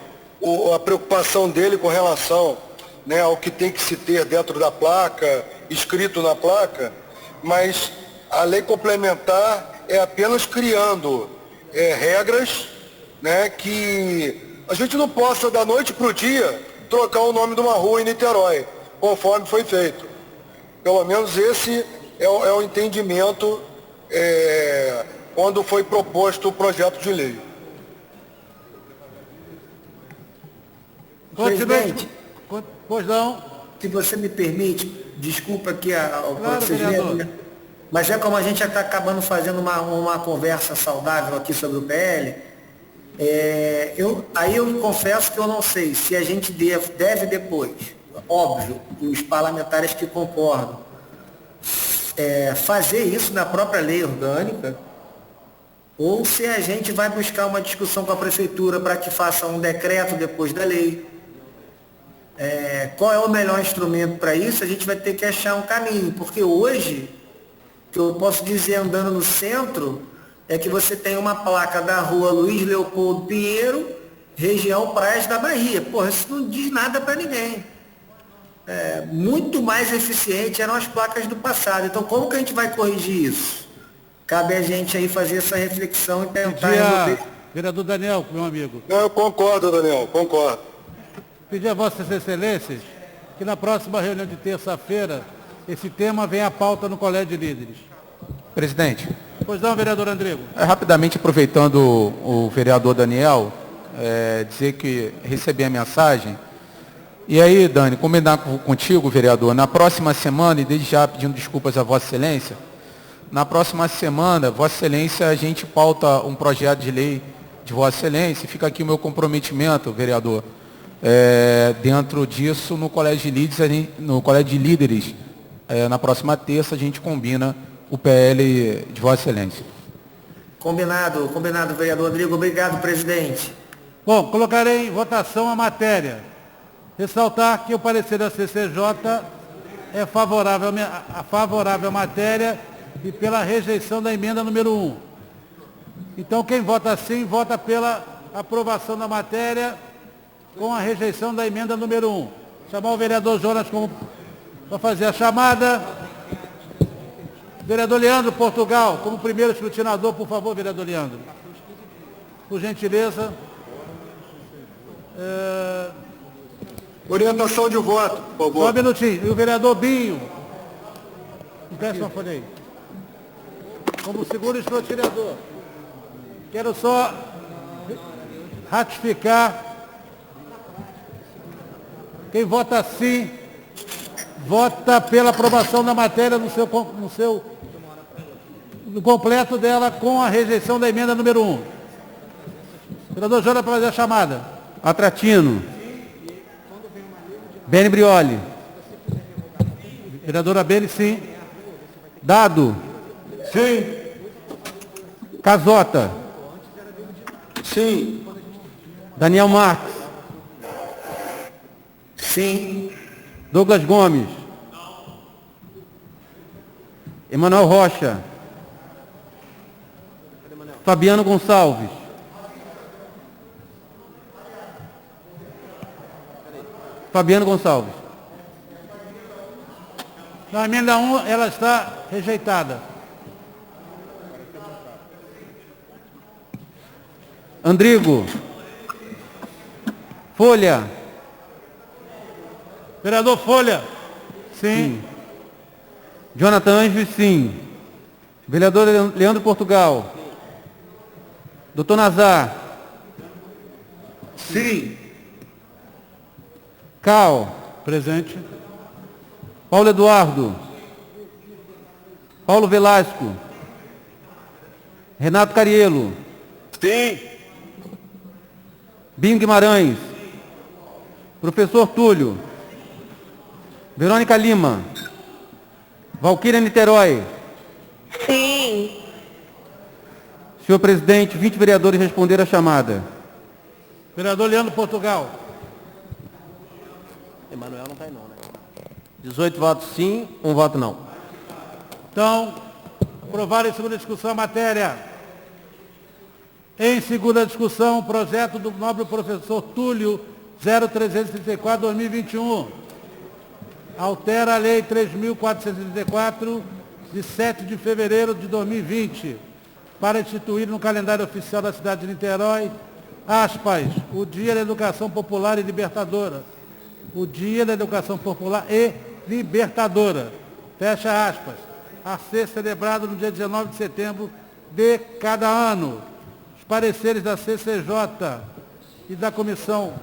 a preocupação dele com relação, né, ao que tem que se ter dentro da placa, escrito na placa, mas a lei complementar é apenas criando regras, né, que a gente não possa, da noite para o dia, trocar o nome de uma rua em Niterói, conforme foi feito. Pelo menos esse é o entendimento quando foi proposto o projeto de lei. Presidente, Pois não. se você me permite, desculpa aqui o Claro, procedimento, vereador. né? Mas como a gente já está acabando fazendo uma conversa saudável aqui sobre o PL, eu confesso que eu não sei se a gente deve depois, óbvio, os parlamentares que concordam, fazer isso na própria lei orgânica, ou se a gente vai buscar uma discussão com a prefeitura para que faça um decreto depois da lei. Qual é o melhor instrumento para isso? A gente vai ter que achar um caminho, porque hoje, o que eu posso dizer andando no centro, é que você tem uma placa da rua Luiz Leopoldo Pinheiro, região Praias da Bahia. Porra, isso não diz nada para ninguém. Muito mais eficiente eram as placas do passado. Então, como que a gente vai corrigir isso? Cabe a gente aí fazer essa reflexão e tentar resolver. Vereador Daniel, meu amigo. Não, eu concordo, Daniel, concordo. Pedir a Vossas Excelências que na próxima reunião de terça-feira esse tema venha à pauta no Colégio de Líderes. Presidente, Pois não, vereador Andrigo. rapidamente aproveitando o vereador Daniel, dizer que recebi a mensagem. E aí, Dani, combinar contigo, vereador, na próxima semana, e desde já pedindo desculpas a Vossa Excelência, na próxima semana, Vossa Excelência, a gente pauta um projeto de lei de Vossa Excelência, fica aqui o meu comprometimento, vereador, dentro disso, no Colégio de Líderes, na próxima terça, a gente combina o PL de Vossa Excelência. Combinado, vereador Rodrigo. Obrigado, presidente. Bom, colocarei em votação a matéria. Ressaltar que o parecer da CCJ é favorável à matéria e pela rejeição da emenda número 1. Então, quem vota sim, vota pela aprovação da matéria com a rejeição da emenda número 1. Chamar o vereador Jonas para fazer a chamada. Vereador Leandro Portugal, como primeiro escrutinador, por favor, vereador Leandro. Por gentileza. Orientação de voto, por favor. Só um minutinho. E o vereador Binho. Empresta uma folha aí. Como segundo escrutinador. Quero só ratificar. Quem vota sim, vota pela aprovação da matéria no completo dela com a rejeição da emenda número 1. Vereador Jônia, para fazer a chamada. Atratino. Beni Brioli. Vereadora Beni, sim. Dado. Sim. Casota. Sim. Daniel Marques. Sim. Douglas Gomes. Emanuel Rocha. Fabiano Gonçalves. Fabiano Gonçalves. Na emenda 1, ela está rejeitada. Andrigo. Folha. Vereador Folha. Sim. Jonathan Anjos, sim. Vereador Leandro Portugal. Doutor Nazar. Sim. Cal. Presente. Paulo Eduardo. Paulo Velasco. Renato Cariello. Sim. Binho Guimarães. Professor Túlio. Verônica Lima. Valquíria Niterói. Sim. Senhor presidente, 20 vereadores responderam a chamada. Vereador Leandro Portugal. Emanuel não está aí não, né? 18 votos sim, 1 voto não. Então, aprovado em segunda discussão a matéria. Em segunda discussão, o projeto do nobre professor Túlio 0334-2021. Altera a Lei 3.434, de 7 de fevereiro de 2020, para instituir no calendário oficial da cidade de Niterói, aspas, o Dia da Educação Popular e Libertadora. O Dia da Educação Popular e Libertadora. Fecha aspas. A ser celebrado no dia 19 de setembro de cada ano. Os pareceres da CCJ e da Comissão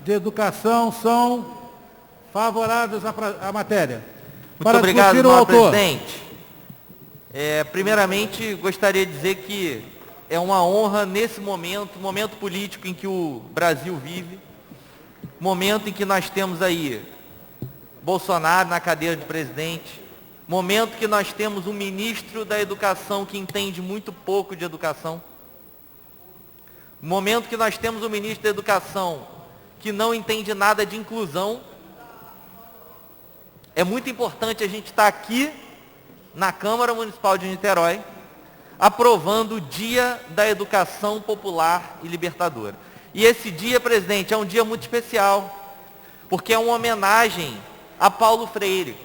de Educação são favoráveis à matéria. Muito obrigado, senhor presidente. Primeiramente, gostaria de dizer que é uma honra nesse momento político em que o Brasil vive, momento em que nós temos aí Bolsonaro na cadeira de presidente, momento que nós temos um ministro da educação que entende muito pouco de educação, momento que nós temos um ministro da educação que não entende nada de inclusão. É muito importante a gente estar aqui na Câmara Municipal de Niterói aprovando o Dia da Educação Popular e Libertadora. E esse dia, presidente, é um dia muito especial, porque é uma homenagem a Paulo Freire.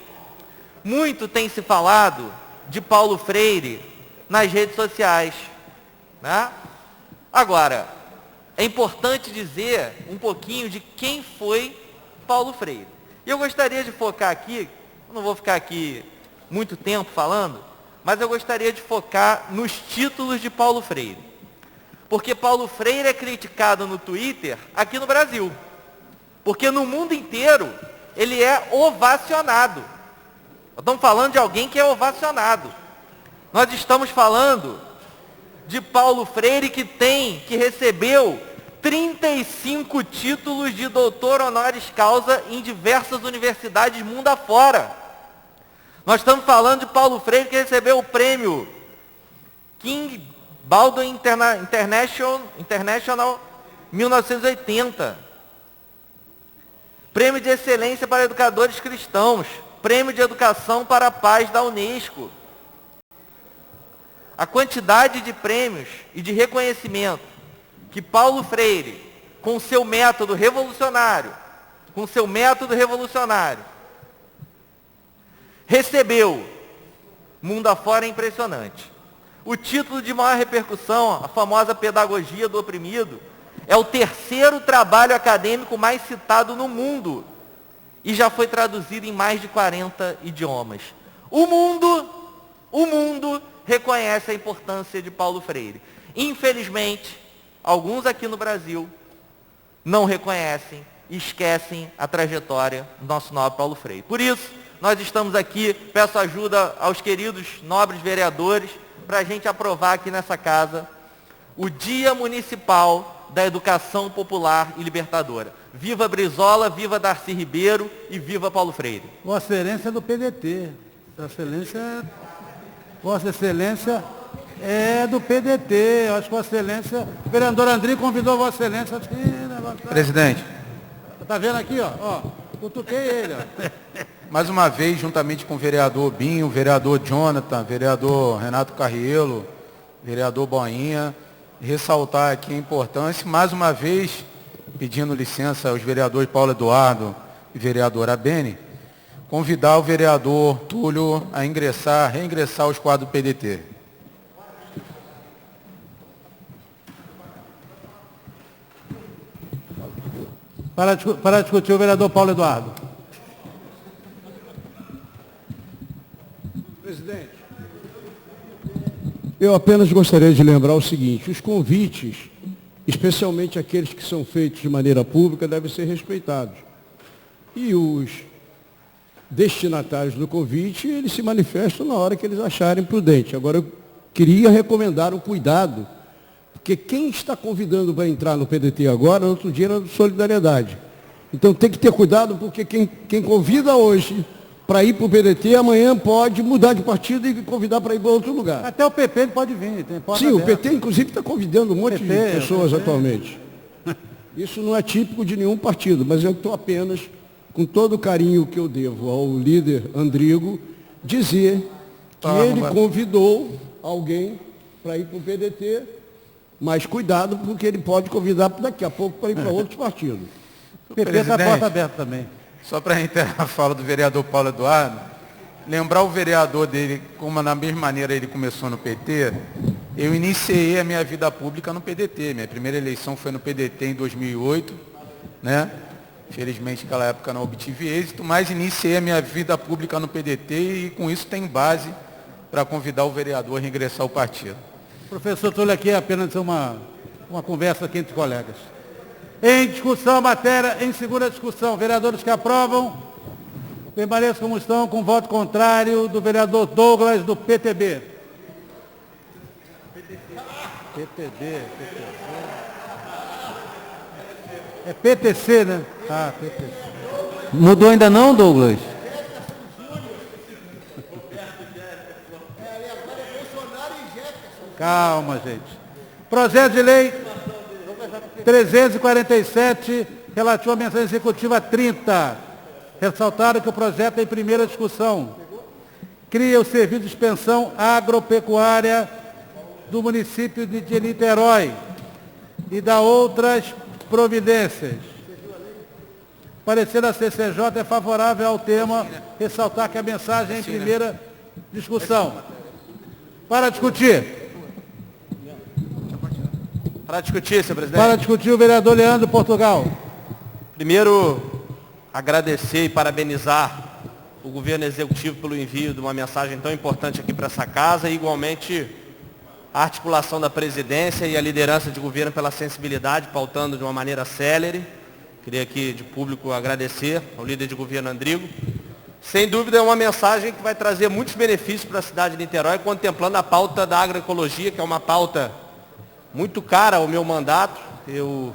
Muito tem se falado de Paulo Freire nas redes sociais, né? Agora, é importante dizer um pouquinho de quem foi Paulo Freire. E eu gostaria de focar aqui, não vou ficar aqui muito tempo falando, mas eu gostaria de focar nos títulos de Paulo Freire. Porque Paulo Freire é criticado no Twitter aqui no Brasil. Porque no mundo inteiro ele é ovacionado. Nós estamos falando de alguém que é ovacionado. Nós estamos falando de Paulo Freire que recebeu 35 títulos de doutor honoris causa em diversas universidades mundo afora. Nós estamos falando de Paulo Freire que recebeu o prêmio King Baldwin International 1980. Prêmio de Excelência para Educadores Cristãos. Prêmio de Educação para a Paz da Unesco. A quantidade de prêmios e de reconhecimento que Paulo Freire, com seu método revolucionário, recebeu mundo afora é impressionante. O título de maior repercussão, a famosa Pedagogia do Oprimido, é o terceiro trabalho acadêmico mais citado no mundo e já foi traduzido em mais de 40 idiomas. O mundo reconhece a importância de Paulo Freire. Infelizmente, alguns aqui no Brasil não reconhecem e esquecem a trajetória do nosso nobre Paulo Freire. Por isso, nós estamos aqui, peço ajuda aos queridos nobres vereadores, para a gente aprovar aqui nessa casa o Dia Municipal da Educação Popular e Libertadora. Viva Brizola, viva Darcy Ribeiro e viva Paulo Freire. Vossa Excelência é do PDT. Vossa Excelência É do PDT, eu acho que Vossa Excelência, o vereador André convidou Vossa Excelência, acho que... Presidente, Tá vendo aqui, ó, cutuquei ele, ó. mais uma vez, juntamente com o vereador Binho, o vereador Jonathan, vereador Renato Carrielo, vereador Boinha, ressaltar aqui a importância, mais uma vez, pedindo licença aos vereadores Paulo Eduardo e vereador Abene, convidar o vereador Túlio a reingressar aos quadros do PDT. Para discutir o vereador Paulo Eduardo. Presidente, eu apenas gostaria de lembrar o seguinte, os convites, especialmente aqueles que são feitos de maneira pública, devem ser respeitados. E os destinatários do convite, eles se manifestam na hora que eles acharem prudente. Agora, eu queria recomendar um cuidado, porque quem está convidando para entrar no PDT agora, no outro dia era do Solidariedade. Então tem que ter cuidado, porque quem convida hoje para ir para o PDT, amanhã pode mudar de partido e convidar para ir para outro lugar. Até o PP ele pode vir. Tem porta Sim, aberta. o PT inclusive está convidando um monte de pessoas atualmente. Isso não é típico de nenhum partido, mas eu estou apenas, com todo o carinho que eu devo ao líder Andrigo, dizer que ele convidou alguém para ir para o PDT, mas cuidado, porque ele pode convidar daqui a pouco para ir para outros partidos. O PP está porta aberta também. Só para reiterar a fala do vereador Paulo Eduardo, lembrar o vereador dele, como na mesma maneira ele começou no PT, eu iniciei a minha vida pública no PDT. Minha primeira eleição foi no PDT em 2008, né? Infelizmente, naquela época não obtive êxito, mas iniciei a minha vida pública no PDT e com isso tem base para convidar o vereador a regressar ao partido. Professor Túlio, aqui é apenas uma conversa aqui entre colegas. Em discussão a matéria, em segunda discussão, vereadores que aprovam, permaneçam como estão, com voto contrário do vereador Douglas, do PTB. PTB. É PTC, né? Ah, PTC. Mudou ainda não, Douglas? Calma, gente. Projeto de lei 347, relativo à mensagem executiva 30. Ressaltaram que o projeto é em primeira discussão. Cria o serviço de expansão agropecuária do município de Niterói e dá outras providências. Parecer da CCJ é favorável ao tema, ressaltar que a mensagem é em primeira discussão. Para discutir. Para discutir, senhor presidente. Para discutir o vereador Leandro Portugal. Primeiro, agradecer e parabenizar o governo executivo pelo envio de uma mensagem tão importante aqui para essa casa e, igualmente, a articulação da presidência e a liderança de governo pela sensibilidade, pautando de uma maneira célere. Queria aqui, de público, agradecer ao líder de governo Andrigo. Sem dúvida, é uma mensagem que vai trazer muitos benefícios para a cidade de Niterói, contemplando a pauta da agroecologia, que é uma pauta muito cara ao meu mandato. Eu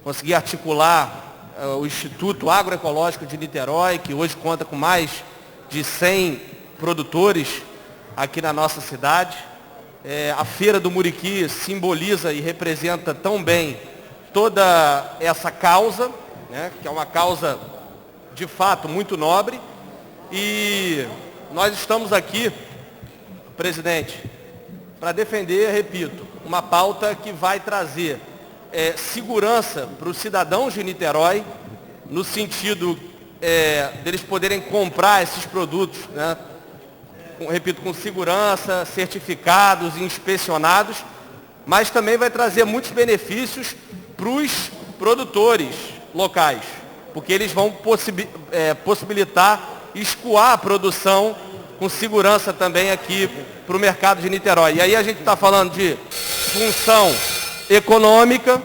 consegui articular o Instituto Agroecológico de Niterói, que hoje conta com mais de 100 produtores aqui na nossa cidade. A Feira do Muriqui simboliza e representa tão bem toda essa causa, né, que é uma causa de fato muito nobre. E nós estamos aqui, presidente, para defender, repito, uma pauta que vai trazer segurança para os cidadãos de Niterói, no sentido deles poderem comprar esses produtos, né, repito, com segurança, certificados e inspecionados, mas também vai trazer muitos benefícios para os produtores locais, porque eles vão possibilitar escoar a produção com segurança também aqui para o mercado de Niterói. E aí a gente está falando de função econômica,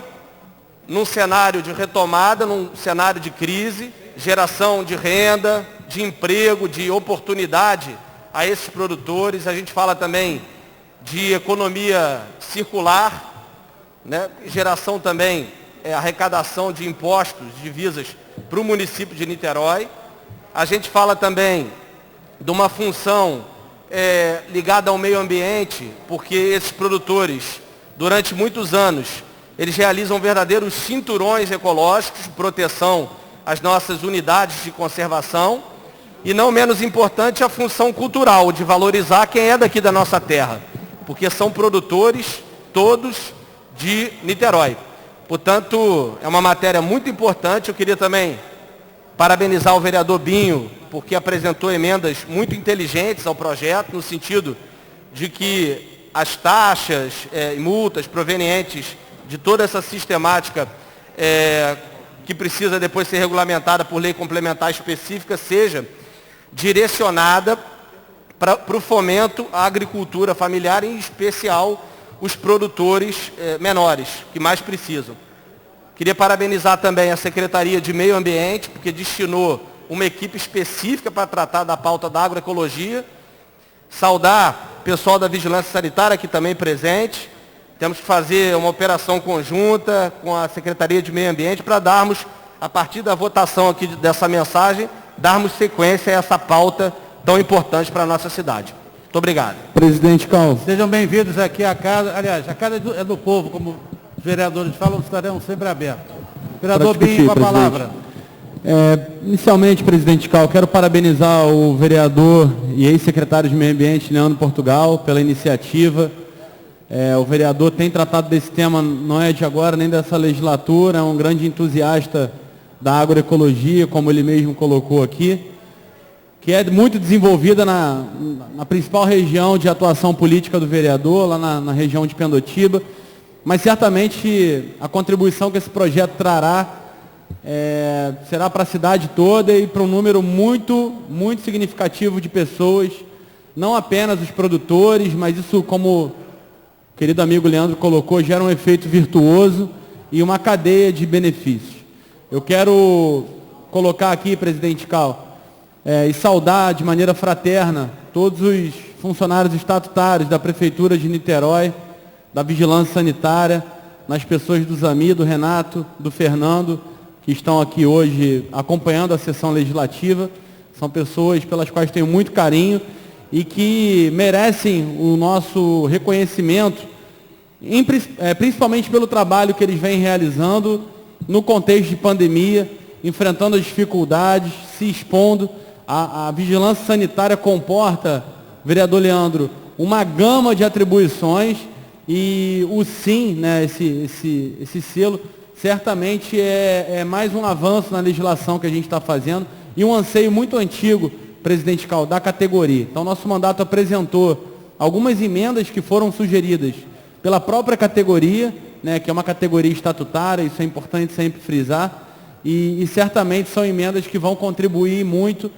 num cenário de retomada, num cenário de crise, geração de renda, de emprego, de oportunidade a esses produtores. A gente fala também de economia circular, né? Geração também, arrecadação de impostos, divisas para o município de Niterói. A gente fala também de uma função ligada ao meio ambiente, porque esses produtores, durante muitos anos, eles realizam verdadeiros cinturões ecológicos de proteção às nossas unidades de conservação, e não menos importante a função cultural, de valorizar quem é daqui da nossa terra, porque são produtores todos de Niterói. Portanto, é uma matéria muito importante. Eu queria também parabenizar o vereador Binho, porque apresentou emendas muito inteligentes ao projeto, no sentido de que as taxas e multas provenientes de toda essa sistemática que precisa depois ser regulamentada por lei complementar específica, seja direcionada para o fomento à agricultura familiar, em especial os produtores menores, que mais precisam. Queria parabenizar também a Secretaria de Meio Ambiente, porque destinou uma equipe específica para tratar da pauta da agroecologia. Saudar o pessoal da Vigilância Sanitária, aqui também presente. Temos que fazer uma operação conjunta com a Secretaria de Meio Ambiente para darmos, a partir da votação aqui dessa mensagem, darmos sequência a essa pauta tão importante para a nossa cidade. Muito obrigado. Presidente Cal. Sejam bem-vindos aqui à casa. Aliás, a casa é do povo, como os vereadores falam, estarão sempre abertos. Vereador Binho, com a palavra. Inicialmente, presidente Cal, quero parabenizar o vereador e ex-secretário de Meio Ambiente, Leandro Portugal, pela iniciativa. O vereador tem tratado desse tema, não é de agora, nem dessa legislatura, é um grande entusiasta da agroecologia, como ele mesmo colocou aqui, que é muito desenvolvida na principal região de atuação política do vereador, lá na região de Pendotiba, mas certamente a contribuição que esse projeto trará será para a cidade toda e para um número muito, muito significativo de pessoas, não apenas os produtores, mas isso, como o querido amigo Leandro colocou, gera um efeito virtuoso e uma cadeia de benefícios. Eu quero colocar aqui, presidente Cal, e saudar de maneira fraterna todos os funcionários estatutários da Prefeitura de Niterói, da Vigilância Sanitária, nas pessoas do Zami, do Renato, do Fernando, que estão aqui hoje acompanhando a sessão legislativa. São pessoas pelas quais tenho muito carinho e que merecem o nosso reconhecimento, principalmente pelo trabalho que eles vêm realizando no contexto de pandemia, enfrentando as dificuldades, se expondo. A vigilância sanitária comporta, vereador Leandro, uma gama de atribuições e o SIM, né, esse selo, certamente é mais um avanço na legislação que a gente está fazendo e um anseio muito antigo, presidente Cal, da categoria. Então, nosso mandato apresentou algumas emendas que foram sugeridas pela própria categoria, né, que é uma categoria estatutária, isso é importante sempre frisar, e certamente são emendas que vão contribuir muito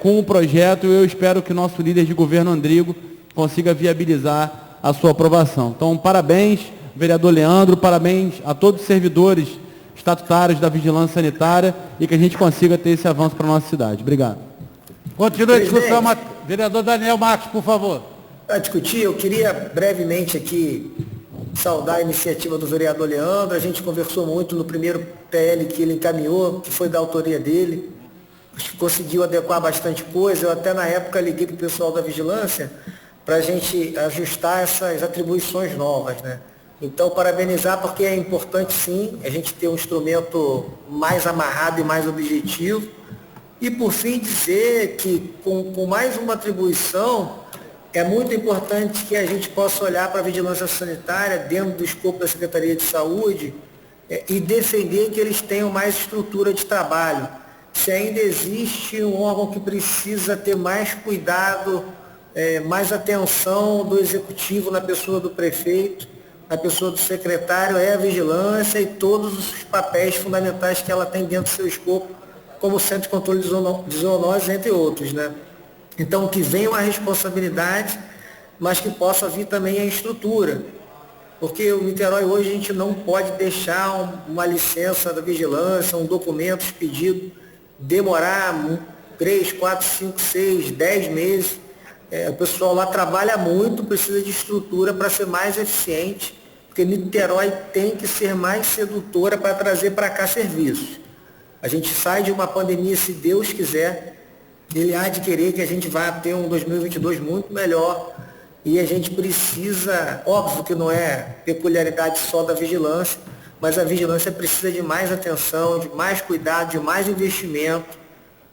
com o projeto, e eu espero que o nosso líder de governo, Andrigo, consiga viabilizar a sua aprovação. Então, parabéns, vereador Leandro, parabéns a todos os servidores estatutários da Vigilância Sanitária e que a gente consiga ter esse avanço para a nossa cidade. Obrigado. Continua a discussão. Vereador Daniel Marcos, por favor. Para discutir, eu queria brevemente aqui saudar a iniciativa do vereador Leandro. A gente conversou muito no primeiro PL que ele encaminhou, que foi da autoria dele. Acho que conseguiu adequar bastante coisa. Eu até na época liguei para o pessoal da Vigilância para a gente ajustar essas atribuições novas, né? Então, parabenizar, porque é importante sim a gente ter um instrumento mais amarrado e mais objetivo. E por fim dizer que com mais uma atribuição, é muito importante que a gente possa olhar para a vigilância sanitária dentro do escopo da Secretaria de Saúde e defender que eles tenham mais estrutura de trabalho. Se ainda existe um órgão que precisa ter mais cuidado, mais atenção do executivo na pessoa do prefeito, na pessoa do secretário, é a vigilância e todos os papéis fundamentais que ela tem dentro do seu escopo, como o Centro de Controle de Zoonoses, entre outros, né? Então, que venha uma responsabilidade, mas que possa vir também a estrutura. Porque o Niterói hoje a gente não pode deixar uma licença da vigilância, um documento expedido, demorar 3, 4, 5, 6, 10 meses. O pessoal lá trabalha muito, precisa de estrutura para ser mais eficiente, porque Niterói tem que ser mais sedutora para trazer para cá serviços. A gente sai de uma pandemia, se Deus quiser, ele há de querer que a gente vá ter um 2022 muito melhor. E a gente precisa, óbvio que não é peculiaridade só da vigilância, mas a vigilância precisa de mais atenção, de mais cuidado, de mais investimento,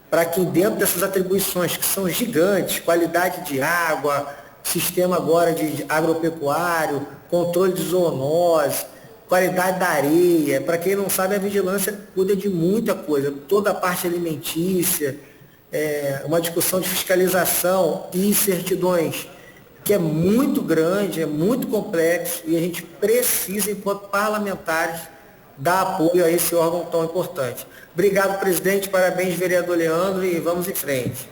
para que dentro dessas atribuições que são gigantes, qualidade de água, sistema agora de agropecuário, controle de zoonose, qualidade da areia. Para quem não sabe, a vigilância cuida de muita coisa, toda a parte alimentícia, uma discussão de fiscalização e certidões, que é muito grande, é muito complexo, e a gente precisa, enquanto parlamentares, dar apoio a esse órgão tão importante. Obrigado, presidente, parabéns, vereador Leandro, e vamos em frente.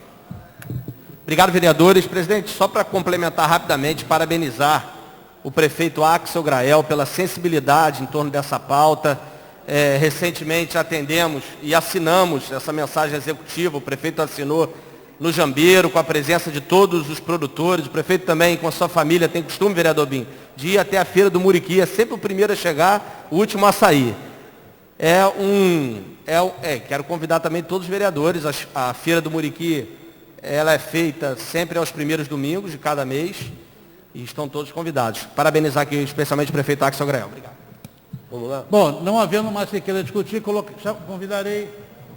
Obrigado, vereadores. Presidente, só para complementar rapidamente, parabenizar o prefeito Axel Grael pela sensibilidade em torno dessa pauta. Recentemente atendemos e assinamos essa mensagem executiva, o prefeito assinou no Jambeiro, com a presença de todos os produtores. O prefeito também, com a sua família, tem costume, vereador Bim, de ir até a feira do Muriqui, é sempre o primeiro a chegar, o último a sair. Quero convidar também todos os vereadores, a feira do Muriqui, ela é feita sempre aos primeiros domingos de cada mês, e estão todos convidados. Parabenizar aqui especialmente o prefeito Axel Grael. Obrigado. Vamos lá. Bom, não havendo mais que queira discutir, convidarei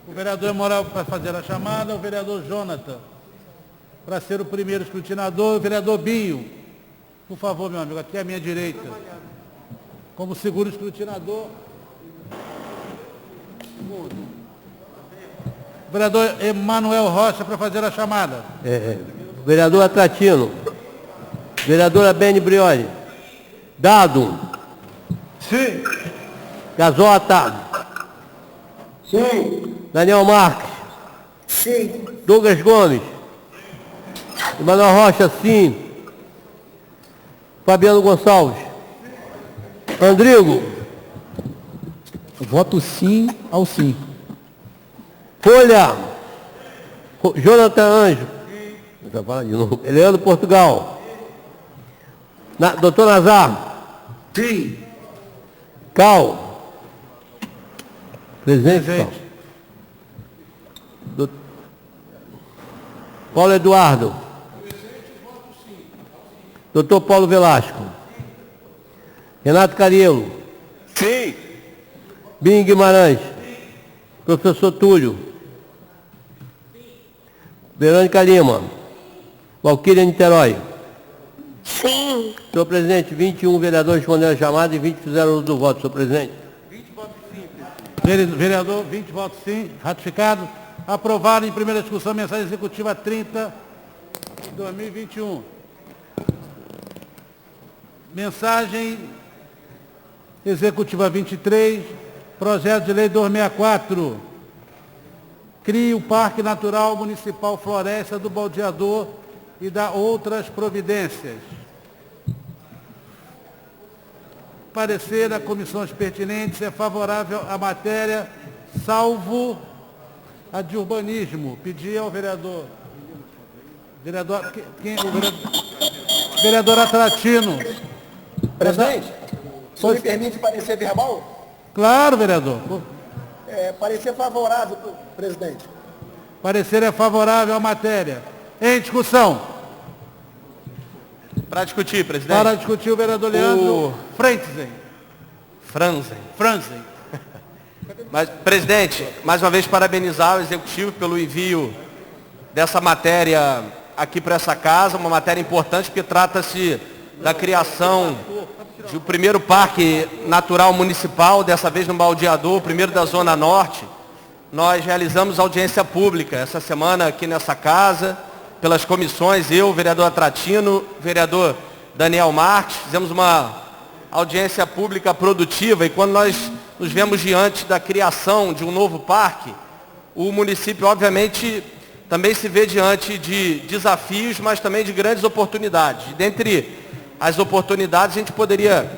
o vereador Moral para fazer a chamada, o vereador Jonathan para ser o primeiro escrutinador, o vereador Binho, por favor, meu amigo, aqui à minha direita, como segundo escrutinador. O vereador Emanuel Rocha para fazer a chamada. Vereador Atratino. Vereadora Beni Brioli. Dado. Sim. Gazota. Sim. Daniel Marques. Sim. Douglas Gomes. Emanuel Rocha, sim. Fabiano Gonçalves. Andrigo. Voto sim ao sim. Folha. Jonathan Anjo. Vou falar de novo. Leandro Portugal. Doutor Nazar. Sim. Cal. Presidente. Cal. Paulo Eduardo. Doutor Paulo Velasco. Renato Cariello. Sim. Bim Guimarães. Professor Túlio. Verônica Lima. Valquíria Niterói. Sim. Senhor presidente, 21 vereadores responderam a chamada e 20 fizeram uso do voto, senhor presidente. 20 votos sim. Vereador, 20 votos sim. Ratificado. Aprovado em primeira discussão, mensagem executiva 30 de 2021. Mensagem executiva 23, projeto de lei 264. Crie o Parque Natural Municipal Floresta do Baldeador e dá outras providências. Parecer a comissões pertinentes é favorável à matéria, salvo a de urbanismo. Pedir ao vereador. Vereador Atratino. Presidente, o senhor me permite parecer verbal? Claro, vereador. Parecer favorável, presidente. Parecer é favorável à matéria. Em discussão. Para discutir, presidente. Para discutir, o vereador Leandro Franzen. Mas, presidente, mais uma vez parabenizar o executivo pelo envio dessa matéria aqui para essa casa, uma matéria importante porque trata-se da criação de um primeiro parque natural municipal, dessa vez no Baldeador, o primeiro da Zona Norte. Nós realizamos audiência pública essa semana aqui nessa casa, pelas comissões, eu, vereador Atratino, vereador Daniel Marques, fizemos uma audiência pública produtiva e quando nós nos vemos diante da criação de um novo parque, o município, obviamente, também se vê diante de desafios, mas também de grandes oportunidades. Dentre as oportunidades, a gente poderia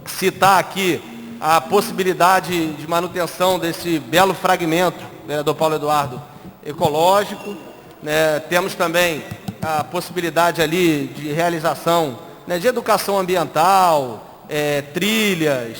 citar aqui a possibilidade de manutenção desse belo fragmento, vereador Paulo Eduardo, ecológico. Temos também a possibilidade ali de realização de educação ambiental, trilhas,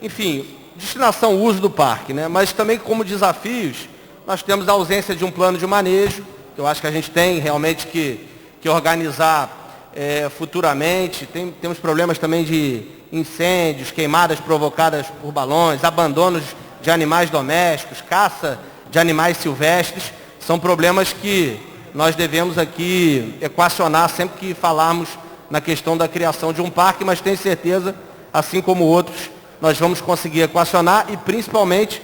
enfim, destinação, uso do parque, mas também como desafios, nós temos a ausência de um plano de manejo Eu acho que a gente tem realmente que organizar futuramente. Temos problemas também de incêndios, queimadas provocadas por balões, abandonos de animais domésticos, caça de animais silvestres. São problemas que nós devemos aqui equacionar sempre que falarmos na questão da criação de um parque, mas tenho certeza, assim como outros, nós vamos conseguir equacionar e principalmente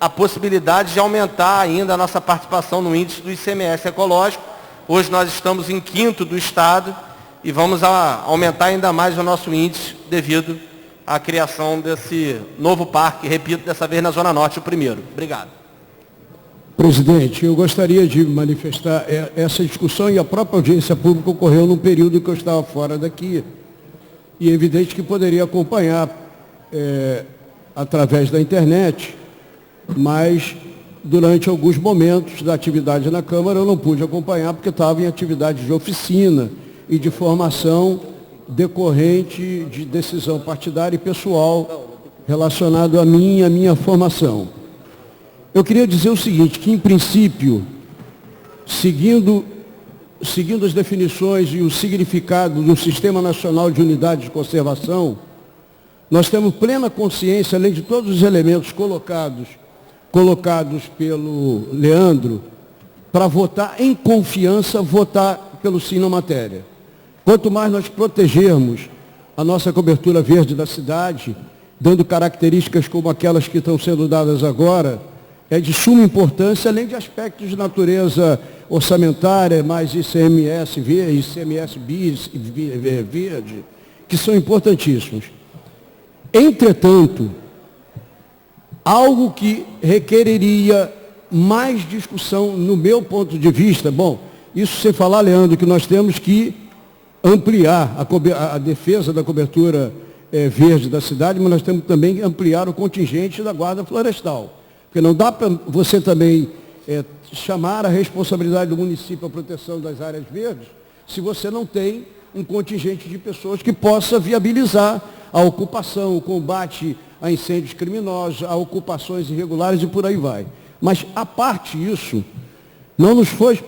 a possibilidade de aumentar ainda a nossa participação no índice do ICMS ecológico. Hoje nós estamos em 5º do estado e vamos aumentar ainda mais o nosso índice devido à criação desse novo parque, repito, dessa vez na Zona Norte, o primeiro. Obrigado. Presidente, eu gostaria de manifestar essa discussão e a própria audiência pública ocorreu num período em que eu estava fora daqui. E é evidente que poderia acompanhar através da internet, mas durante alguns momentos da atividade na Câmara eu não pude acompanhar porque estava em atividade de oficina e de formação decorrente de decisão partidária e pessoal relacionado a mim e a minha formação. Eu queria dizer o seguinte, que em princípio, seguindo as definições e o significado do Sistema Nacional de Unidade de Conservação, nós temos plena consciência, além de todos os elementos colocados pelo Leandro, para votar em confiança, votar pelo sim na matéria. Quanto mais nós protegermos a nossa cobertura verde da cidade, dando características como aquelas que estão sendo dadas agora, é de suma importância, além de aspectos de natureza orçamentária, mais ICMS bis verde, que são importantíssimos. Entretanto, algo que requereria mais discussão, no meu ponto de vista, bom, isso sem falar, Leandro, que nós temos que ampliar a defesa da cobertura verde da cidade, mas nós temos também que ampliar o contingente da Guarda Florestal. Porque não dá para você também chamar a responsabilidade do município à proteção das áreas verdes, se você não tem um contingente de pessoas que possa viabilizar a ocupação, o combate a incêndios criminosos, a ocupações irregulares e por aí vai. Mas, à parte isso, não nos foi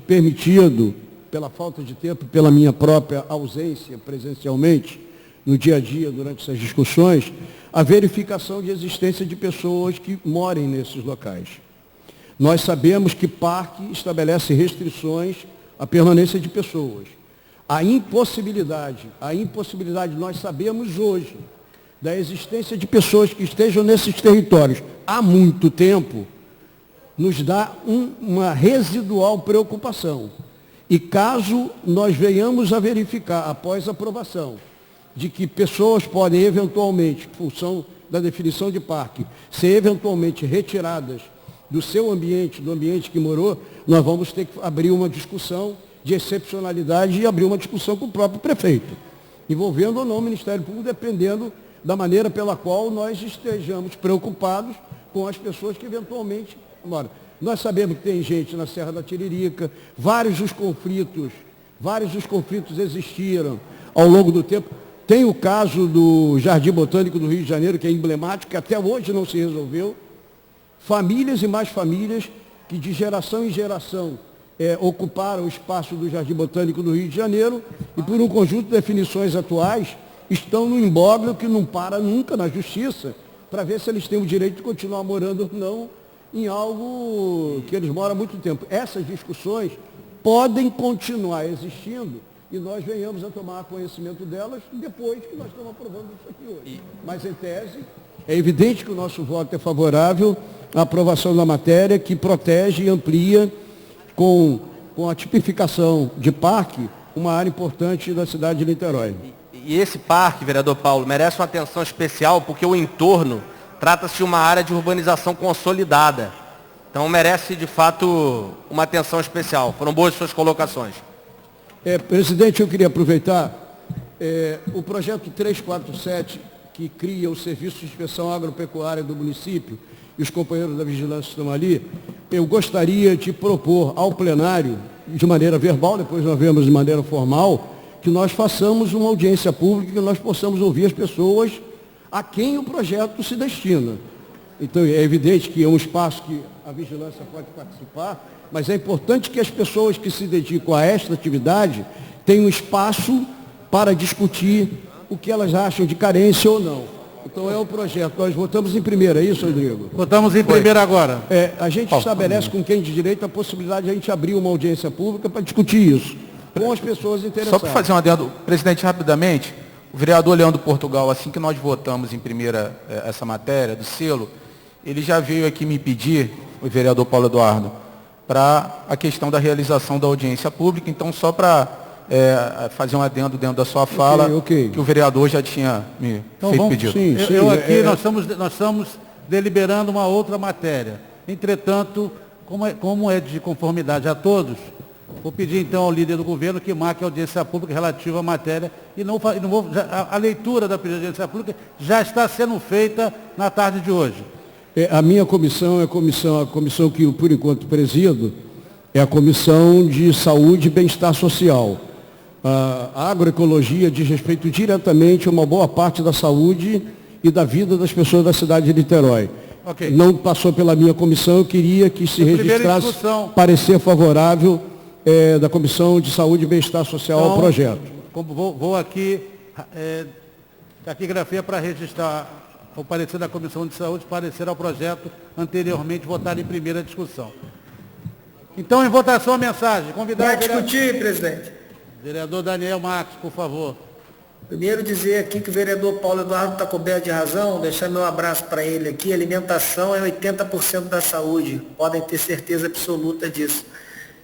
permitido, pela falta de tempo, pela minha própria ausência presencialmente, no dia a dia, durante essas discussões, a verificação de existência de pessoas que morem nesses locais. Nós sabemos que parque estabelece restrições à permanência de pessoas. A impossibilidade, nós sabemos hoje, da existência de pessoas que estejam nesses territórios há muito tempo, nos dá uma residual preocupação. E caso nós venhamos a verificar, após a aprovação, de que pessoas podem eventualmente, em função da definição de parque, ser eventualmente retiradas do seu ambiente, do ambiente que morou, nós vamos ter que abrir uma discussão de excepcionalidade e abrir uma discussão com o próprio prefeito, envolvendo ou não o Ministério Público, dependendo da maneira pela qual nós estejamos preocupados com as pessoas que eventualmente moram. Nós sabemos que tem gente na Serra da Tiririca, vários dos conflitos existiram ao longo do tempo. Tem o caso do Jardim Botânico do Rio de Janeiro, que é emblemático, que até hoje não se resolveu. Famílias e mais famílias que de geração em geração ocuparam o espaço do Jardim Botânico do Rio de Janeiro e por um conjunto de definições atuais estão no imbróglio que não para nunca na justiça para ver se eles têm o direito de continuar morando ou não em algo que eles moram há muito tempo. Essas discussões podem continuar existindo e nós venhamos a tomar conhecimento delas depois que nós estamos aprovando isso aqui hoje. Mas, em tese, é evidente que o nosso voto é favorável à aprovação da matéria que protege e amplia com a tipificação de parque uma área importante da cidade de Niterói. E esse parque, vereador Paulo, merece uma atenção especial porque o entorno trata-se de uma área de urbanização consolidada. Então merece, de fato, uma atenção especial. Foram boas suas colocações. Presidente, eu queria aproveitar o projeto 347, que cria o Serviço de Inspeção Agropecuária do município, e os companheiros da vigilância estão ali, eu gostaria de propor ao plenário, de maneira verbal, depois nós vemos de maneira formal, que nós façamos uma audiência pública, que nós possamos ouvir as pessoas a quem o projeto se destina. Então, é evidente que é um espaço que a vigilância pode participar, Mas é importante que as pessoas que se dedicam a esta atividade tenham espaço para discutir o que elas acham de carência ou não. Então é o projeto. Nós votamos em primeira, é isso, Rodrigo? Votamos em primeira agora. A gente estabelece com quem de direito a possibilidade de a gente abrir uma audiência pública para discutir isso com as pessoas interessadas. Só para fazer um adendo, presidente, rapidamente, o vereador Leandro Portugal, assim que nós votamos em primeira essa matéria do selo, ele já veio aqui me pedir, o vereador Paulo Eduardo, para a questão da realização da audiência pública. Então, só para fazer um adendo dentro da sua fala, que o vereador já tinha me feito pedido. Sim, nós estamos deliberando uma outra matéria. Entretanto, como é de conformidade a todos, vou pedir então ao líder do governo que marque a audiência pública relativa à matéria a leitura da audiência pública já está sendo feita na tarde de hoje. A minha comissão é a comissão que, por enquanto, presido, é a Comissão de Saúde e Bem-Estar Social. A agroecologia diz respeito diretamente a uma boa parte da saúde e da vida das pessoas da cidade de Niterói. Okay. Não passou pela minha comissão, eu queria que se registrasse parecer favorável da Comissão de Saúde e Bem-Estar Social ao projeto. Vou aqui, taquigrafia para registrar o parecer da Comissão de Saúde, parecer ao projeto anteriormente votado em primeira discussão. Então, em votação, a mensagem. Vai discutir, presidente. Vereador Daniel Marques, por favor. Primeiro dizer aqui que o vereador Paulo Eduardo está coberto de razão, deixar meu abraço para ele aqui. Alimentação é 80% da saúde, podem ter certeza absoluta disso.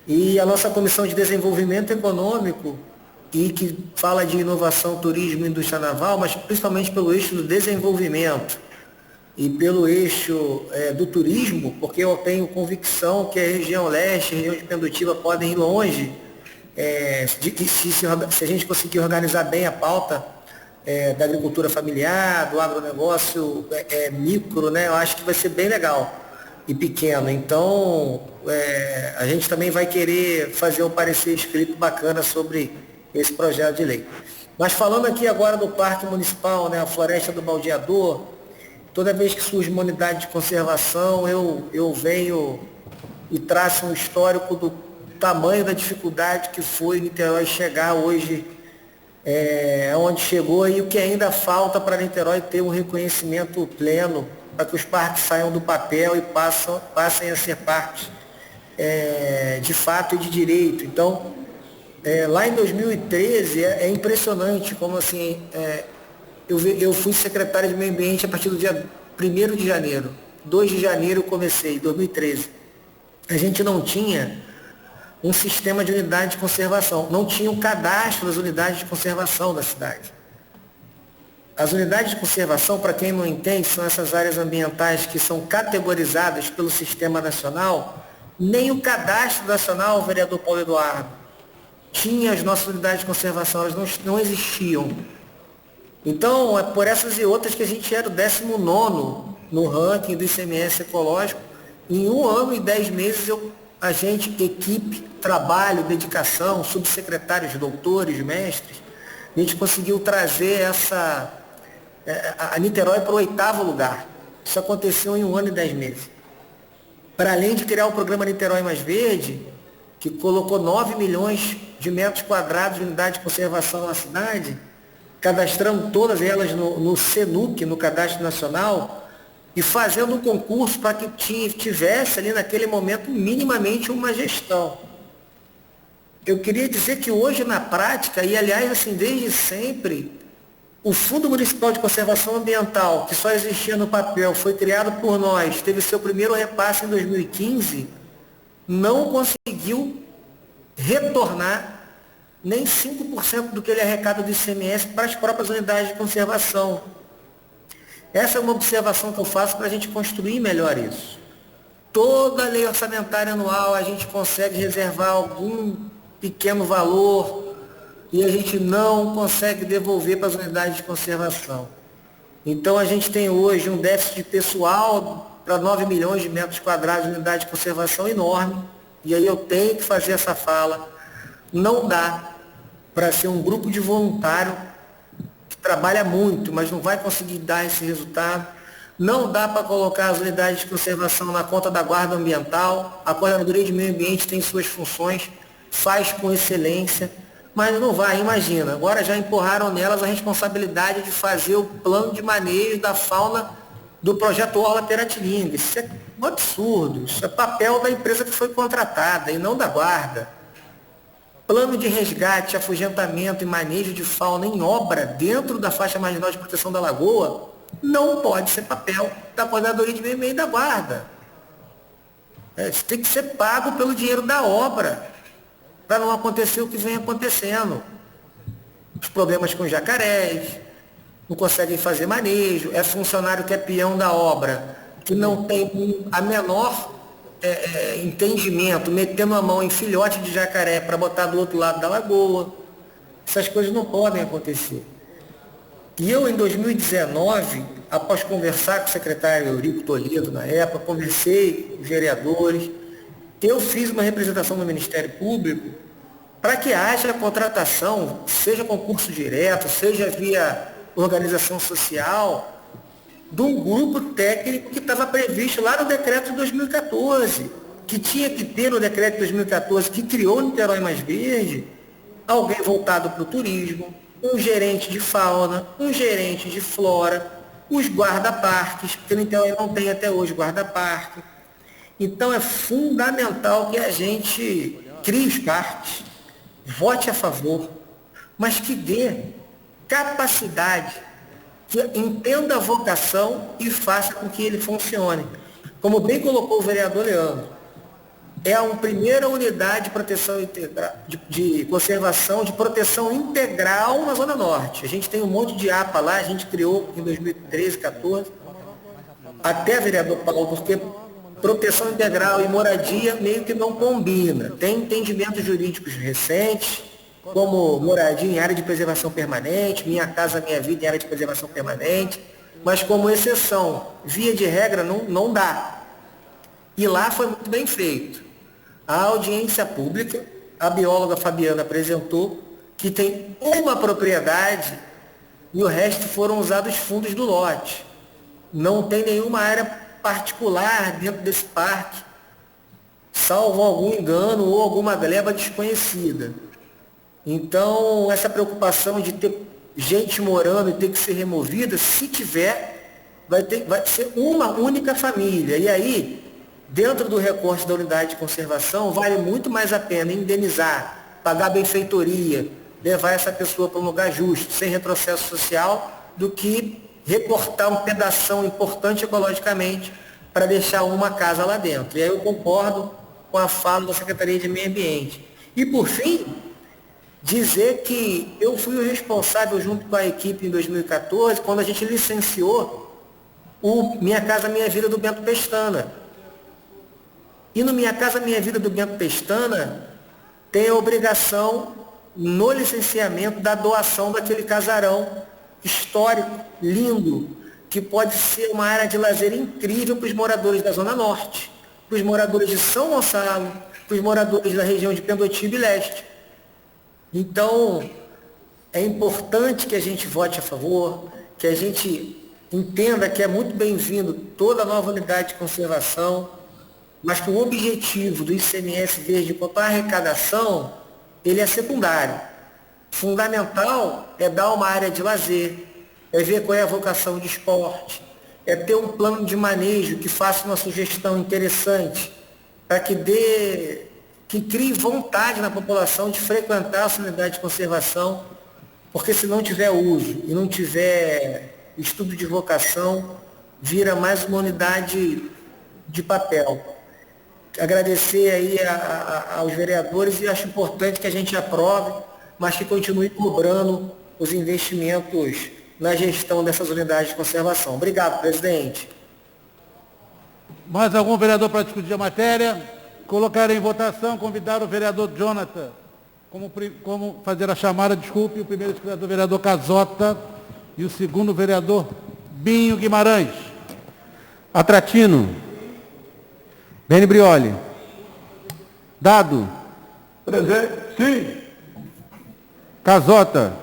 E a nossa Comissão de Desenvolvimento Econômico, e que fala de inovação, turismo e indústria naval, mas principalmente pelo eixo do desenvolvimento e pelo eixo do turismo, porque eu tenho convicção que a região leste, a região de Pendotiba podem ir longe, se a gente conseguir organizar bem a pauta da agricultura familiar, do agronegócio micro, né, eu acho que vai ser bem legal e pequeno. Então, a gente também vai querer fazer um parecer escrito bacana sobre esse projeto de lei. Mas falando aqui agora do Parque Municipal, né, a Floresta do Baldeador, toda vez que surge uma unidade de conservação, eu venho e traço um histórico do tamanho da dificuldade que foi Niterói chegar hoje onde chegou e o que ainda falta para Niterói ter um reconhecimento pleno para que os parques saiam do papel e passem a ser parques de fato e de direito. Então, lá em 2013, é impressionante como assim, eu fui secretário de Meio Ambiente a partir do dia 1º de janeiro. 2 de janeiro eu comecei, 2013. A gente não tinha um sistema de unidade de conservação, não tinha um cadastro das unidades de conservação da cidade. As unidades de conservação, para quem não entende, são essas áreas ambientais que são categorizadas pelo Sistema Nacional. Nem o cadastro nacional, vereador Paulo Eduardo, tinha as nossas unidades de conservação, elas não existiam. Então, é por essas e outras que a gente era o 19º no ranking do ICMS ecológico. Em 1 ano e 10 meses, a gente, equipe, trabalho, dedicação, subsecretários, doutores, mestres, a gente conseguiu trazer a Niterói para o 8º lugar. Isso aconteceu em 1 ano e 10 meses. Para além de criar o programa Niterói Mais Verde, que colocou 9 milhões de metros quadrados de unidade de conservação na cidade, cadastrando todas elas no CNUC, no Cadastro Nacional, e fazendo um concurso para que tivesse ali naquele momento minimamente uma gestão. Eu queria dizer que hoje na prática, e aliás assim desde sempre, o Fundo Municipal de Conservação Ambiental, que só existia no papel, foi criado por nós, teve seu primeiro repasse em 2015, não conseguiu retornar nem 5% do que ele arrecada do ICMS para as próprias unidades de conservação. Essa é uma observação que eu faço para a gente construir melhor isso. Toda a lei orçamentária anual a gente consegue reservar algum pequeno valor e a gente não consegue devolver para as unidades de conservação. Então a gente tem hoje um déficit de pessoal para 9 milhões de metros quadrados de unidade de conservação enorme, e aí eu tenho que fazer essa fala. Não dá para ser um grupo de voluntário que trabalha muito, mas não vai conseguir dar esse resultado. Não dá para colocar as unidades de conservação na conta da Guarda Ambiental. A Coordenadoria de Meio Ambiente tem suas funções, faz com excelência, mas não vai, imagina. Agora já empurraram nelas a responsabilidade de fazer o plano de manejo da fauna do projeto Orla Piratininga. Isso é um absurdo, isso é papel da empresa que foi contratada e não da Guarda. Plano de resgate, afugentamento e manejo de fauna em obra dentro da faixa marginal de proteção da lagoa não pode ser papel da Coordenadoria de Meio Ambiente e da Guarda. Isso tem que ser pago pelo dinheiro da obra, para não acontecer o que vem acontecendo. Os problemas com jacarés, não conseguem fazer manejo, é funcionário que é peão da obra, que não tem a menor entendimento, metendo a mão em filhote de jacaré para botar do outro lado da lagoa. Essas coisas não podem acontecer. E eu, em 2019, após conversar com o secretário Eurico Toledo, na época, conversei com os vereadores, eu fiz uma representação no Ministério Público para que haja contratação, seja concurso direto, seja via organização social, de um grupo técnico que estava previsto lá no decreto de 2014, que tinha que ter no decreto de 2014, que criou o Niterói Mais Verde, alguém voltado para o turismo, um gerente de fauna, um gerente de flora, os guarda-parques, porque no Niterói não tem até hoje guarda-parque. Então é fundamental que a gente crie os parques, vote a favor, mas que dê capacidade, que entenda a vocação e faça com que ele funcione. Como bem colocou o vereador Leandro, é a primeira unidade de proteção integral, de conservação, de proteção integral na Zona Norte. A gente tem um monte de APA lá, a gente criou em 2013, 2014, até vereador Paulo, porque proteção integral e moradia meio que não combina. Tem entendimentos jurídicos recentes, como moradia em área de preservação permanente, Minha Casa Minha Vida em área de preservação permanente, mas como exceção, via de regra, não dá. E lá foi muito bem feito. A audiência pública, a bióloga Fabiana apresentou que tem uma propriedade e o resto foram usados fundos do lote. Não tem nenhuma área particular dentro desse parque, salvo algum engano ou alguma gleba desconhecida. Então, essa preocupação de ter gente morando e ter que ser removida, se tiver, vai ser uma única família. E aí, dentro do recorte da unidade de conservação, vale muito mais a pena indenizar, pagar benfeitoria, levar essa pessoa para um lugar justo, sem retrocesso social, do que recortar um pedação importante ecologicamente para deixar uma casa lá dentro. E aí eu concordo com a fala da Secretaria de Meio Ambiente. E, por fim, dizer que eu fui o responsável, junto com a equipe, em 2014, quando a gente licenciou o Minha Casa Minha Vida do Bento Pestana. E no Minha Casa Minha Vida do Bento Pestana, tem a obrigação, no licenciamento, da doação daquele casarão histórico, lindo, que pode ser uma área de lazer incrível para os moradores da Zona Norte, para os moradores de São Gonçalo, para os moradores da região de Pendotiba e Leste. Então, é importante que a gente vote a favor, que a gente entenda que é muito bem-vindo toda a nova unidade de conservação, mas que o objetivo do ICMS Verde quanto à arrecadação, ele é secundário. Fundamental é dar uma área de lazer, é ver qual é a vocação de esporte, é ter um plano de manejo que faça uma sugestão interessante, para que crie vontade na população de frequentar essa unidade de conservação, porque se não tiver uso e não tiver estudo de vocação, vira mais uma unidade de papel. Agradecer aí aos vereadores e acho importante que a gente aprove, mas que continue cobrando os investimentos na gestão dessas unidades de conservação. Obrigado, presidente. Mais algum vereador para discutir a matéria? Colocar em votação, convidar o vereador Jonathan, como fazer a chamada, desculpe, o primeiro escritador, vereador Casota, e o segundo vereador Binho Guimarães. Atratino. Beni Brioli. Dado. Presente. Sim. Casota.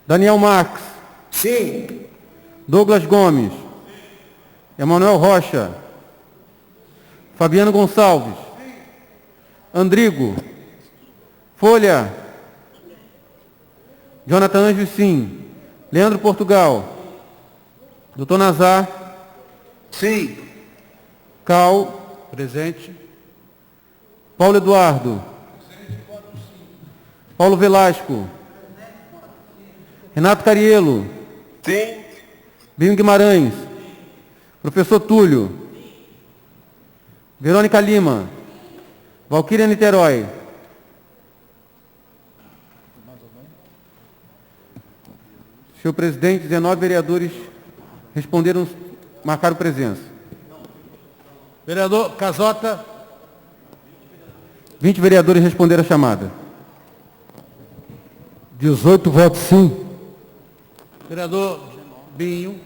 Daniel Marques. Sim. Douglas Gomes. Emanuel Rocha. Fabiano Gonçalves. Andrigo. Folha. Jonathan Anjos, sim. Leandro Portugal. Doutor Nazar. Sim. Cal. Presente. Paulo Eduardo. Paulo Velasco. Renato Cariello. Sim. Binho Guimarães. Professor Túlio. Verônica Lima. Valquíria Niterói. Senhor presidente, 19 vereadores responderam, marcaram presença. Vereador Casota. 20 vereadores responderam a chamada. 18 votos sim. Vereador Binho.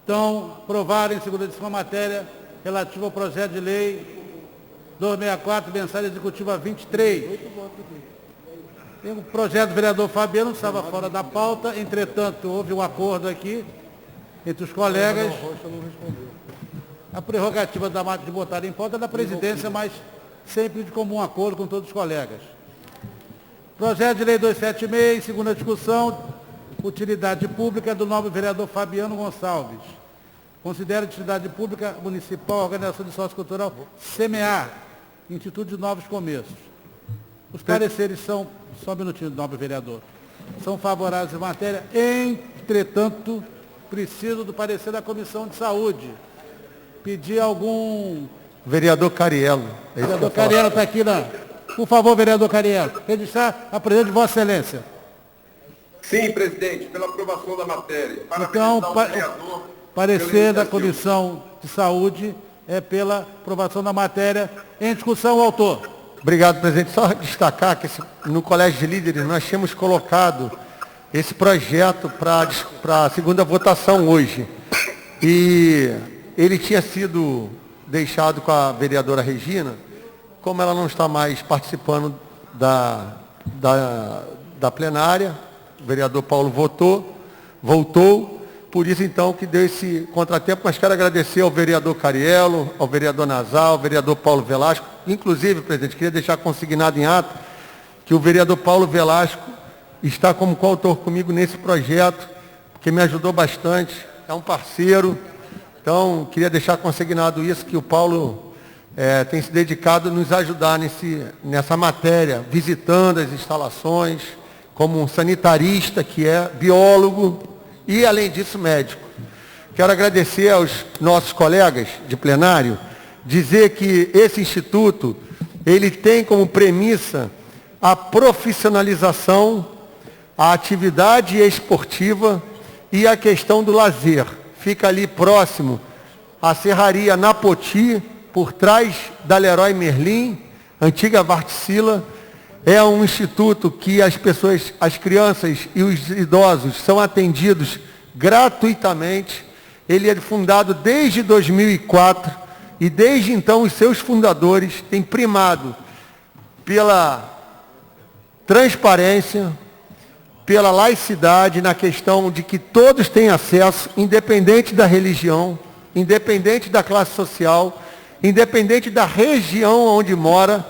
Então, aprovaram em segunda edição a matéria relativa ao projeto de lei 264, mensagem executiva 23. Tem um projeto do vereador Fabiano, que estava fora da pauta, entretanto, houve um acordo aqui entre os colegas. A prerrogativa de botar em pauta é da presidência, mas sempre de comum acordo com todos os colegas. Projeto de lei 276, em segunda discussão, utilidade pública do nobre vereador Fabiano Gonçalves. Considera utilidade pública municipal a Organização de Sócio Cultural SEMEAR, Instituto de Novos Começos. Os pareceres são, só um minutinho, nobre vereador, são favoráveis à matéria, entretanto, preciso do parecer da Comissão de Saúde. Pedir algum... Vereador Cariello. Vereador Cariello está aqui, por favor, vereador Cariello, registrar a presença de Vossa Excelência. Sim, presidente, pela aprovação da matéria. Então, parecer da Comissão de Saúde é pela aprovação da matéria. Em discussão, o autor. Obrigado, presidente. Só destacar que no Colégio de Líderes nós tínhamos colocado esse projeto para a segunda votação hoje. E ele tinha sido deixado com a vereadora Regina, como ela não está mais participando da plenária, o vereador Paulo voltou, por isso então que deu esse contratempo, mas quero agradecer ao vereador Cariello, ao vereador Nazar, ao vereador Paulo Velasco, inclusive, presidente, queria deixar consignado em ato que o vereador Paulo Velasco está como coautor comigo nesse projeto, porque me ajudou bastante, é um parceiro, então queria deixar consignado isso, que o Paulo tem se dedicado a nos ajudar nessa matéria, visitando as instalações, como um sanitarista que é, biólogo e, além disso, médico. Quero agradecer aos nossos colegas de plenário, dizer que esse instituto, ele tem como premissa a profissionalização, a atividade esportiva e a questão do lazer. Fica ali próximo à Serraria Napoti, por trás da Leroy Merlin, antiga Varticila. É um instituto que as pessoas, as crianças e os idosos são atendidos gratuitamente. Ele é fundado desde 2004 e desde então os seus fundadores têm primado pela transparência, pela laicidade, na questão de que todos têm acesso, independente da religião, independente da classe social, independente da região onde mora.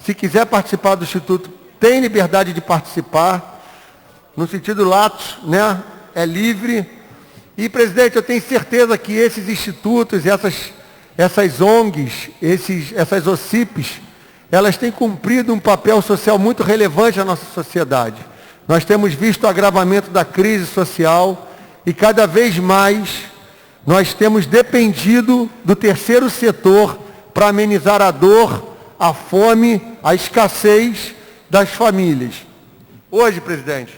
Se quiser participar do Instituto, tem liberdade de participar, no sentido lato, né? É livre. E, presidente, eu tenho certeza que esses institutos, essas ONGs, essas OCIPs, elas têm cumprido um papel social muito relevante na nossa sociedade. Nós temos visto o agravamento da crise social e cada vez mais nós temos dependido do terceiro setor para amenizar a dor, a fome, a escassez das famílias. Hoje, presidente,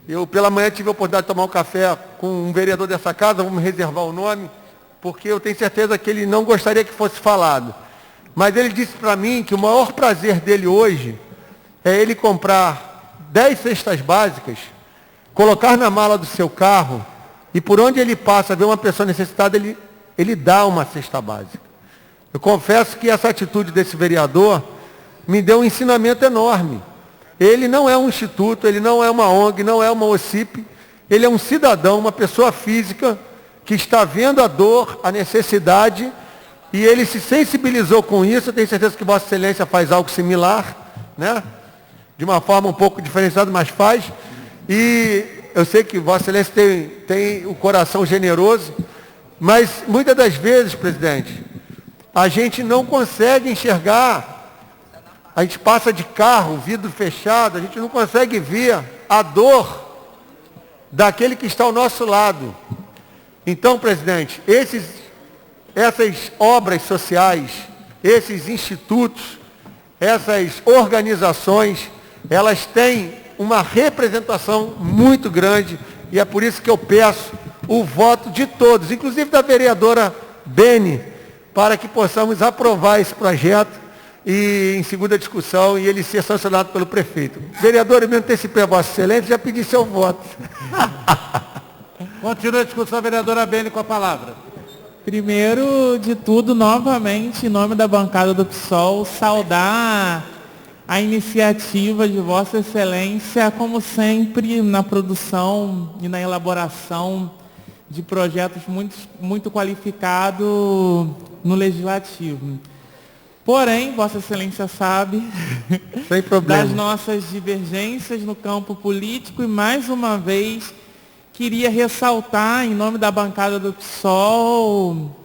eu pela manhã tive a oportunidade de tomar um café com um vereador dessa casa, vamos reservar o nome, porque eu tenho certeza que ele não gostaria que fosse falado. Mas ele disse para mim que o maior prazer dele hoje é ele comprar 10 cestas básicas, colocar na mala do seu carro e por onde ele passa, ver uma pessoa necessitada, ele dá uma cesta básica. Eu confesso que essa atitude desse vereador me deu um ensinamento enorme. Ele não é um instituto, ele não é uma ONG, não é uma OCIP, ele é um cidadão, uma pessoa física que está vendo a dor, a necessidade, e ele se sensibilizou com isso. Eu tenho certeza que Vossa Excelência faz algo similar, né? De uma forma um pouco diferenciada, mas faz. E eu sei que Vossa Excelência tem o coração generoso, mas muitas das vezes, presidente, a gente não consegue enxergar. A gente passa de carro, vidro fechado, a gente não consegue ver a dor daquele que está ao nosso lado. Então, presidente, essas obras sociais, esses institutos, essas organizações, elas têm uma representação muito grande, e é por isso que eu peço o voto de todos, inclusive da vereadora Bene, para que possamos aprovar esse projeto e em segunda discussão e ele ser sancionado pelo prefeito. Vereador, eu me antecipei a Vossa Excelência, já pedi seu voto. Continua a discussão, vereadora Bene, com a palavra. Primeiro de tudo, novamente, em nome da bancada do PSOL, saudar a iniciativa de Vossa Excelência, como sempre, na produção e na elaboração de projetos muito qualificados no Legislativo. Porém, Vossa Excelência sabe sem problema das nossas divergências no campo político e, mais uma vez, queria ressaltar, em nome da bancada do PSOL,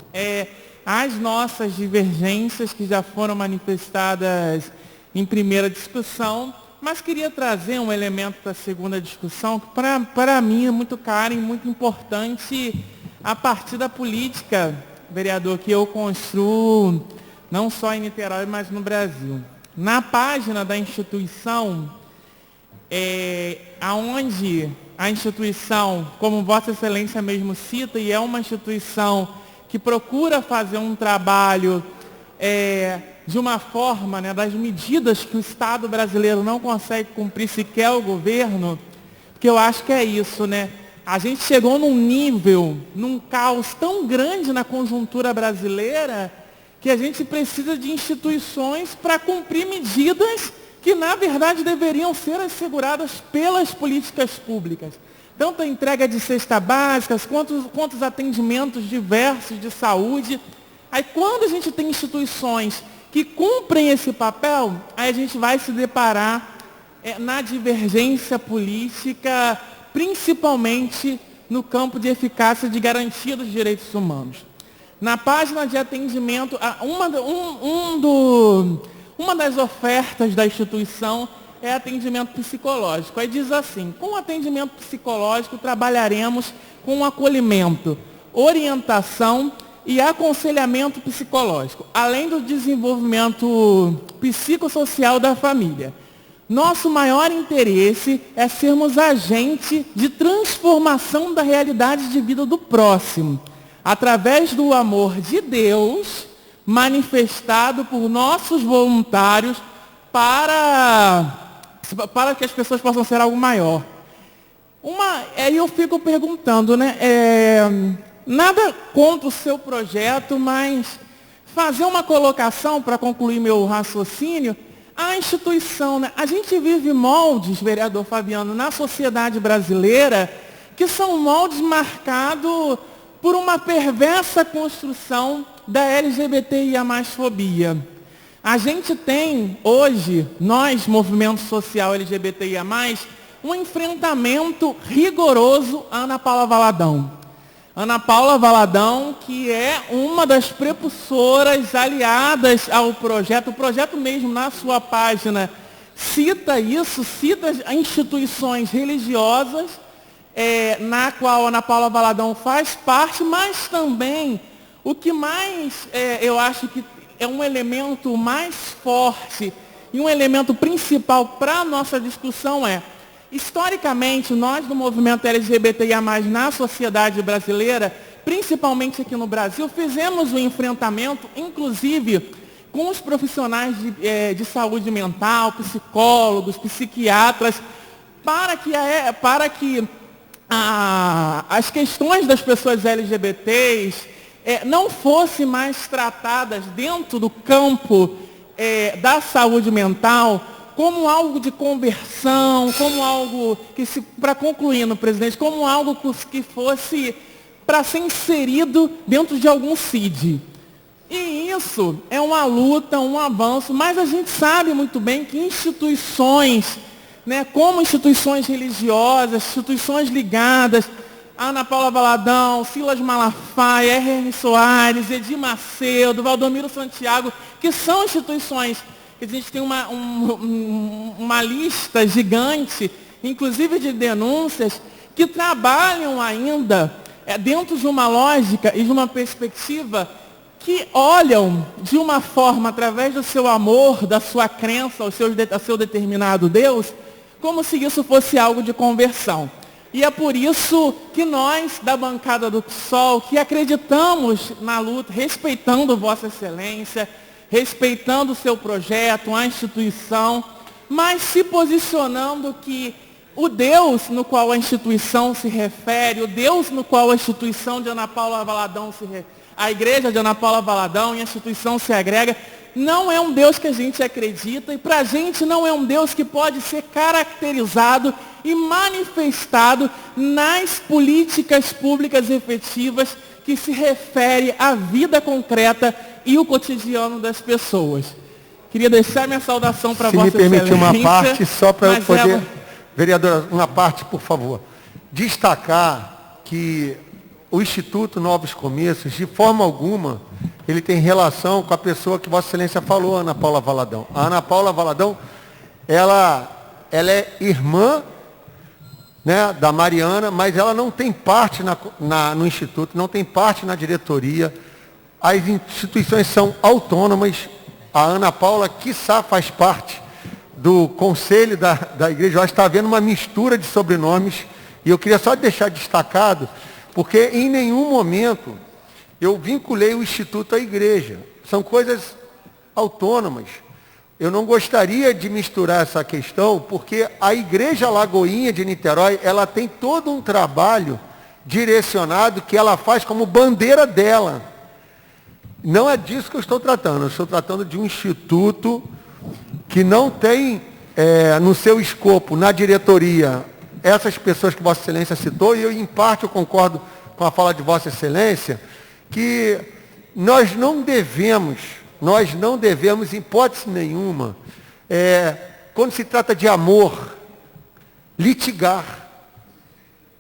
as nossas divergências que já foram manifestadas em primeira discussão, mas queria trazer um elemento para a segunda discussão que, para mim, é muito caro e muito importante a partir da política, vereador, que eu construo não só em Niterói, mas no Brasil. Na página da instituição, aonde a instituição, como Vossa Excelência mesmo cita, e é uma instituição que procura fazer um trabalho de uma forma, né, das medidas que o Estado brasileiro não consegue cumprir sequer o governo, porque eu acho que é isso, né? A gente chegou num nível, num caos tão grande na conjuntura brasileira, que a gente precisa de instituições para cumprir medidas que, na verdade, deveriam ser asseguradas pelas políticas públicas. Tanto a entrega de cesta básica, quanto os atendimentos diversos de saúde. Aí, quando a gente tem instituições que cumprem esse papel, aí a gente vai se deparar na divergência política, principalmente no campo de eficácia de garantia dos direitos humanos. Na página de atendimento, uma das ofertas da instituição é atendimento psicológico. Aí diz assim: com o atendimento psicológico trabalharemos com acolhimento, orientação e aconselhamento psicológico, além do desenvolvimento psicossocial da família. Nosso maior interesse é sermos agente de transformação da realidade de vida do próximo, através do amor de Deus manifestado por nossos voluntários para que as pessoas possam ser algo maior. Aí eu fico perguntando, né? Nada contra o seu projeto, mas fazer uma colocação para concluir meu raciocínio. A instituição, né? A gente vive moldes, vereador Fabiano, na sociedade brasileira, que são moldes marcados por uma perversa construção da LGBTIA+fobia. A gente tem hoje, nós, movimento social LGBTIA+, um enfrentamento rigoroso à Ana Paula Valadão. Ana Paula Valadão, que é uma das prepulsoras aliadas ao projeto, o projeto mesmo na sua página cita isso, cita as instituições religiosas, na qual a Ana Paula Valadão faz parte, mas também o que mais eu acho que é um elemento mais forte e um elemento principal para a nossa discussão historicamente, nós do movimento LGBTIA+, na sociedade brasileira, principalmente aqui no Brasil, fizemos um enfrentamento, inclusive, com os profissionais de saúde mental, psicólogos, psiquiatras, para que as questões das pessoas LGBTs não fossem mais tratadas dentro do campo da saúde mental como algo de conversão, como algo que, para concluir, presidente, como algo que fosse para ser inserido dentro de algum CID. E isso é uma luta, um avanço, mas a gente sabe muito bem que instituições, né, como instituições religiosas, instituições ligadas a Ana Paula Valadão, Silas Malafaia, R.R. Soares, Edir Macedo, Valdomiro Santiago, que são instituições que a gente tem uma lista gigante, inclusive de denúncias, que trabalham ainda dentro de uma lógica e de uma perspectiva que olham de uma forma, através do seu amor, da sua crença, ao seu determinado Deus, como se isso fosse algo de conversão. E é por isso que nós, da bancada do PSOL, que acreditamos na luta, respeitando Vossa Excelência, respeitando o seu projeto, a instituição, mas se posicionando que o Deus no qual a instituição se refere, o Deus no qual a instituição de Ana Paula Valadão a igreja de Ana Paula Valadão e a instituição se agrega, não é um Deus que a gente acredita, e para a gente não é um Deus que pode ser caracterizado e manifestado nas políticas públicas efetivas que se refere à vida concreta e o cotidiano das pessoas. Queria deixar minha saudação para Vossa Excelência. Se me permitir uma parte, só para eu poder... Vereadora, uma parte, por favor. Destacar que o Instituto Novos Começos, de forma alguma, ele tem relação com a pessoa que Vossa Excelência falou, Ana Paula Valadão. A Ana Paula Valadão, ela é irmã, né, da Mariana, mas ela não tem parte no Instituto, não tem parte na diretoria. As instituições são autônomas. A Ana Paula, quiçá, faz parte do conselho da igreja. Eu acho que está havendo uma mistura de sobrenomes, e eu queria só deixar destacado, porque em nenhum momento eu vinculei o Instituto à igreja. São coisas autônomas. Eu não gostaria de misturar essa questão, porque a Igreja Lagoinha de Niterói, ela tem todo um trabalho direcionado que ela faz como bandeira dela. Não é disso que eu estou tratando. Eu estou tratando de um instituto que não tem no seu escopo, na diretoria, essas pessoas que Vossa Excelência citou, e eu, em parte, eu concordo com a fala de Vossa Excelência, que nós não devemos, em hipótese nenhuma, quando se trata de amor, litigar.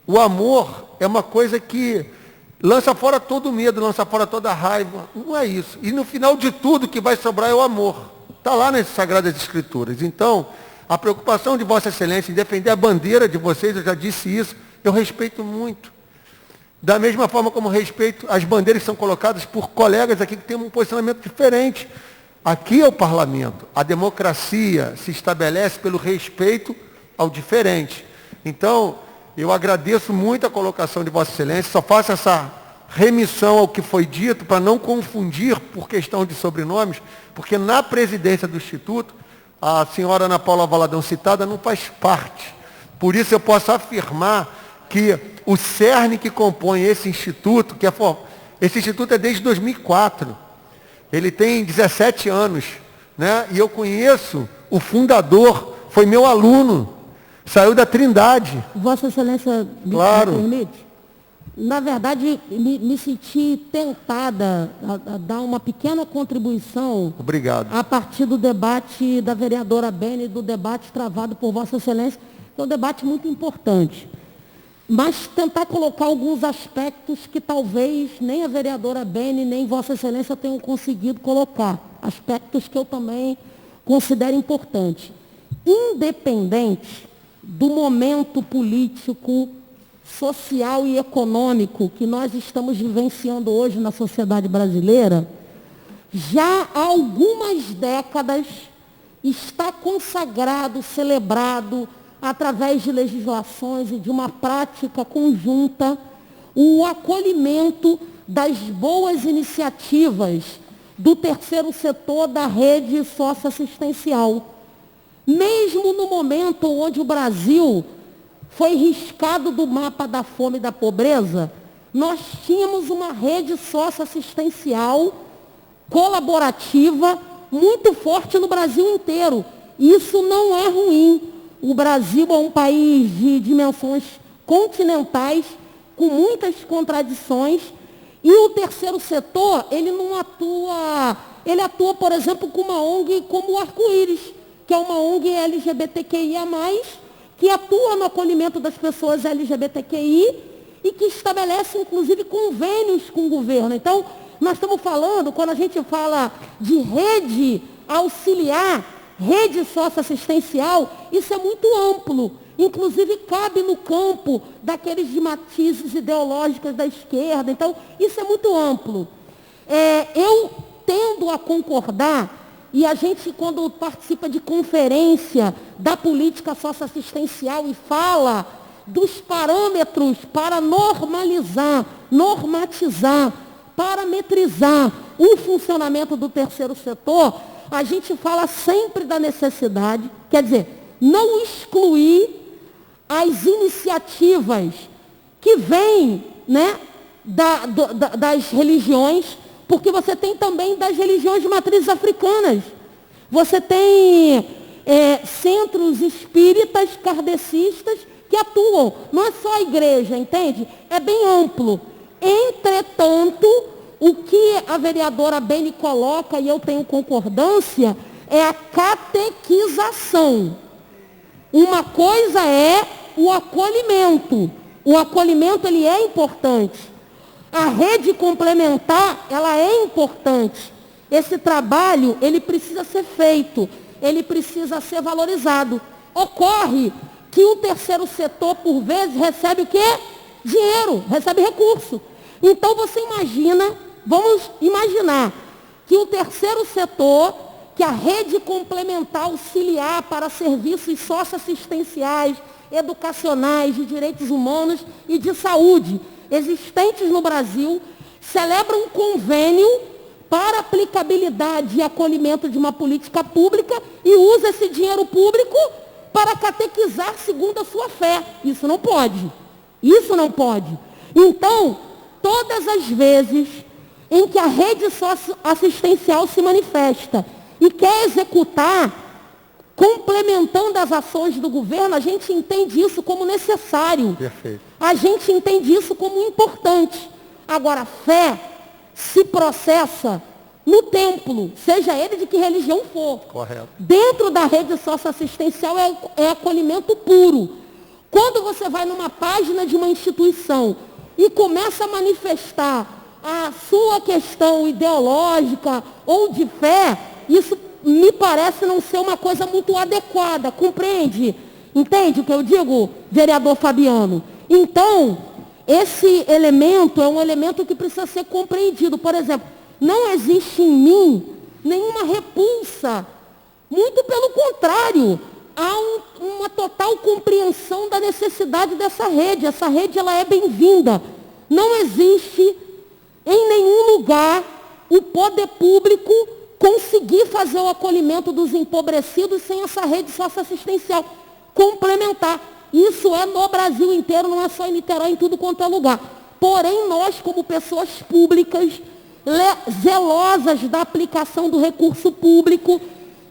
O amor é uma coisa que lança fora todo o medo, lança fora toda a raiva. Não é isso. E no final de tudo, o que vai sobrar é o amor. Está lá nas Sagradas Escrituras. Então, a preocupação de Vossa Excelência em defender a bandeira de vocês, eu já disse isso, eu respeito muito. Da mesma forma como respeito as bandeiras que são colocadas por colegas aqui que têm um posicionamento diferente. Aqui é o parlamento. A democracia se estabelece pelo respeito ao diferente. Então, eu agradeço muito a colocação de Vossa Excelência, só faço essa remissão ao que foi dito, para não confundir por questão de sobrenomes, porque na presidência do Instituto, a senhora Ana Paula Valadão citada não faz parte. Por isso eu posso afirmar que o cerne que compõe esse instituto, esse instituto é desde 2004, ele tem 17 anos, né? E eu conheço o fundador, foi meu aluno, saiu da Trindade. Vossa Excelência, me permite? Na verdade, me senti tentada a dar uma pequena contribuição. Obrigado. A partir do debate da vereadora Bene, do debate travado por Vossa Excelência, que é um debate muito importante. Mas tentar colocar alguns aspectos que talvez nem a vereadora Bene, nem Vossa Excelência tenham conseguido colocar. Aspectos que eu também considero importantes. Independente do momento político, social e econômico que nós estamos vivenciando hoje na sociedade brasileira, já há algumas décadas está consagrado, celebrado, através de legislações e de uma prática conjunta, o acolhimento das boas iniciativas do terceiro setor da rede socioassistencial. Mesmo no momento onde o Brasil foi riscado do mapa da fome e da pobreza, nós tínhamos uma rede socioassistencial colaborativa muito forte no Brasil inteiro. Isso não é ruim. O Brasil é um país de dimensões continentais com muitas contradições, e o terceiro setor, ele não atua, ele atua, por exemplo, com uma ONG como o Arco-Íris, que é uma ONG LGBTQIA+, que atua no acolhimento das pessoas LGBTQI e que estabelece, inclusive, convênios com o governo. Então, nós estamos falando, quando a gente fala de rede auxiliar, rede socioassistencial, isso é muito amplo. Inclusive, cabe no campo daqueles de matizes ideológicos da esquerda. Então, isso é muito amplo. Eu tendo a concordar, e a gente, quando participa de conferência da política socioassistencial e fala dos parâmetros para normalizar, normatizar, parametrizar o funcionamento do terceiro setor, a gente fala sempre da necessidade, quer dizer, não excluir as iniciativas que vêm, né, das religiões, porque você tem também das religiões de matrizes africanas. Você tem centros espíritas, kardecistas, que atuam. Não é só a igreja, entende? É bem amplo. Entretanto, o que a vereadora Beni coloca, e eu tenho concordância, é a catequização. Uma coisa é o acolhimento. O acolhimento, ele é importante. A rede complementar, ela é importante. Esse trabalho, ele precisa ser feito, ele precisa ser valorizado. Ocorre que o terceiro setor, por vezes, recebe o quê? Dinheiro, recebe recurso. Então, você imagina, vamos imaginar, que o terceiro setor, que a rede complementar auxiliar para serviços socioassistenciais, educacionais, de direitos humanos e de saúde, existentes no Brasil, celebra um convênio para aplicabilidade e acolhimento de uma política pública e usa esse dinheiro público para catequizar segundo a sua fé. Isso não pode. Isso não pode. Então, todas as vezes em que a rede socioassistencial se manifesta e quer executar, complementando as ações do governo, a gente entende isso como necessário. Perfeito. A gente entende isso como importante. Agora, a fé se processa no templo, seja ele de que religião for. Correto. Dentro da rede socioassistencial é acolhimento puro. Quando você vai numa página de uma instituição e começa a manifestar a sua questão ideológica ou de fé, isso me parece não ser uma coisa muito adequada, compreende? Entende o que eu digo, vereador Fabiano? Então, esse elemento é um elemento que precisa ser compreendido. Por exemplo, não existe em mim nenhuma repulsa, muito pelo contrário, há uma total compreensão da necessidade dessa rede. Essa rede, ela é bem-vinda. Não existe em nenhum lugar o poder público conseguir fazer o acolhimento dos empobrecidos sem essa rede socioassistencial complementar. Isso é no Brasil inteiro, não é só em Niterói, em tudo quanto é lugar. Porém, nós, como pessoas públicas, zelosas da aplicação do recurso público,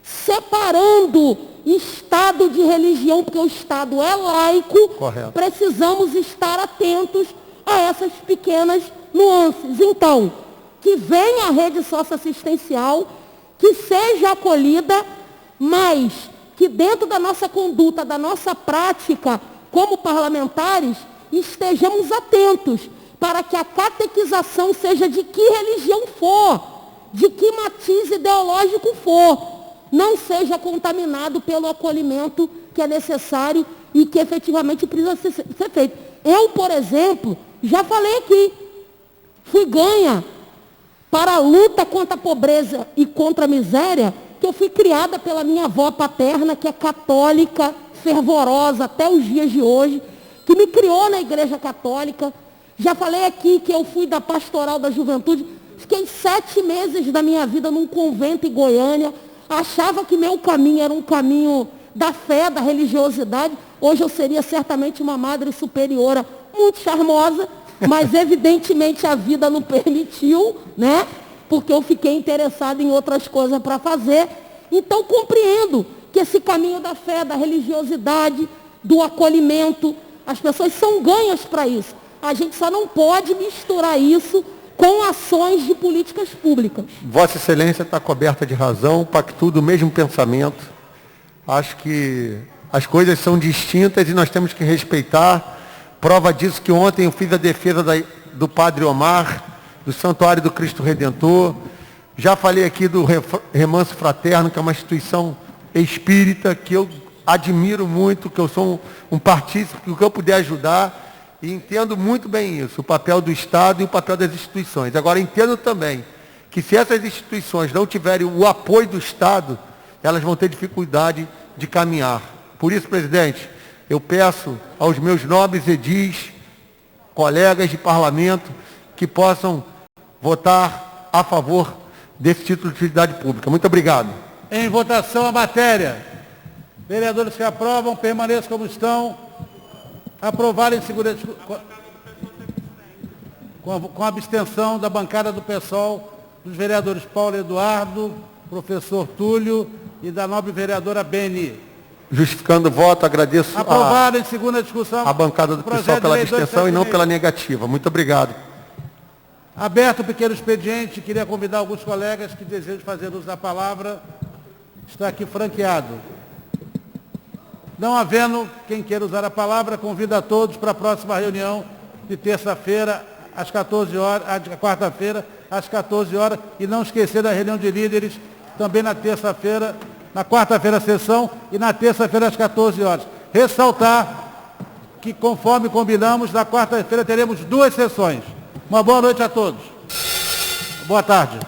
separando Estado de religião, porque o Estado é laico, correto, precisamos estar atentos a essas pequenas nuances. Então, que venha a rede socioassistencial, que seja acolhida, mas que dentro da nossa conduta, da nossa prática como parlamentares, estejamos atentos para que a catequização seja de que religião for, de que matiz ideológico for, não seja contaminado pelo acolhimento que é necessário e que efetivamente precisa ser feito. Eu, por exemplo, já falei aqui, fui ganha para a luta contra a pobreza e contra a miséria, que eu fui criada pela minha avó paterna, que é católica, fervorosa até os dias de hoje, que me criou na igreja católica. Já falei aqui que eu fui da pastoral da juventude, fiquei 7 meses da minha vida num convento em Goiânia, achava que meu caminho era um caminho da fé, da religiosidade. Hoje eu seria certamente uma madre superiora, muito charmosa, mas evidentemente a vida não permitiu, né? Porque eu fiquei interessada em outras coisas para fazer. Então compreendo que esse caminho da fé, da religiosidade, do acolhimento, as pessoas são ganhas para isso. A gente só não pode misturar isso com ações de políticas públicas. Vossa Excelência está coberta de razão, pactua do mesmo pensamento. Acho que as coisas são distintas e nós temos que respeitar. Prova disso que ontem eu fiz a defesa do Padre Omar, do Santuário do Cristo Redentor. Já falei aqui do Remanso Fraterno, que é uma instituição espírita que eu admiro muito, que eu sou um partícipe, que o que eu puder ajudar. E entendo muito bem isso, o papel do Estado e o papel das instituições. Agora, entendo também que se essas instituições não tiverem o apoio do Estado, elas vão ter dificuldade de caminhar. Por isso, presidente, eu peço aos meus nobres edis, colegas de parlamento, que possam votar a favor desse título de utilidade pública. Muito obrigado. Em votação a matéria. Vereadores que aprovam, permaneçam como estão. Aprovado em segunda discussão. Com a abstenção da bancada do PSOL, dos vereadores Paulo Eduardo, professor Túlio e da nobre vereadora Beni. Justificando o voto, agradeço aprovado em segunda discussão, a bancada do PSOL pela abstenção e não pela negativa. Muito obrigado. Aberto o pequeno expediente, queria convidar alguns colegas que desejam fazer uso da palavra. Está aqui franqueado. Não havendo quem queira usar a palavra, convido a todos para a próxima reunião de terça-feira, às 14 horas, quarta-feira, às 14 horas, e não esquecer da reunião de líderes, também na terça-feira, na quarta-feira a sessão e na terça-feira às 14 horas. Ressaltar que, conforme combinamos, na quarta-feira teremos 2 sessões. Uma boa noite a todos. Boa tarde.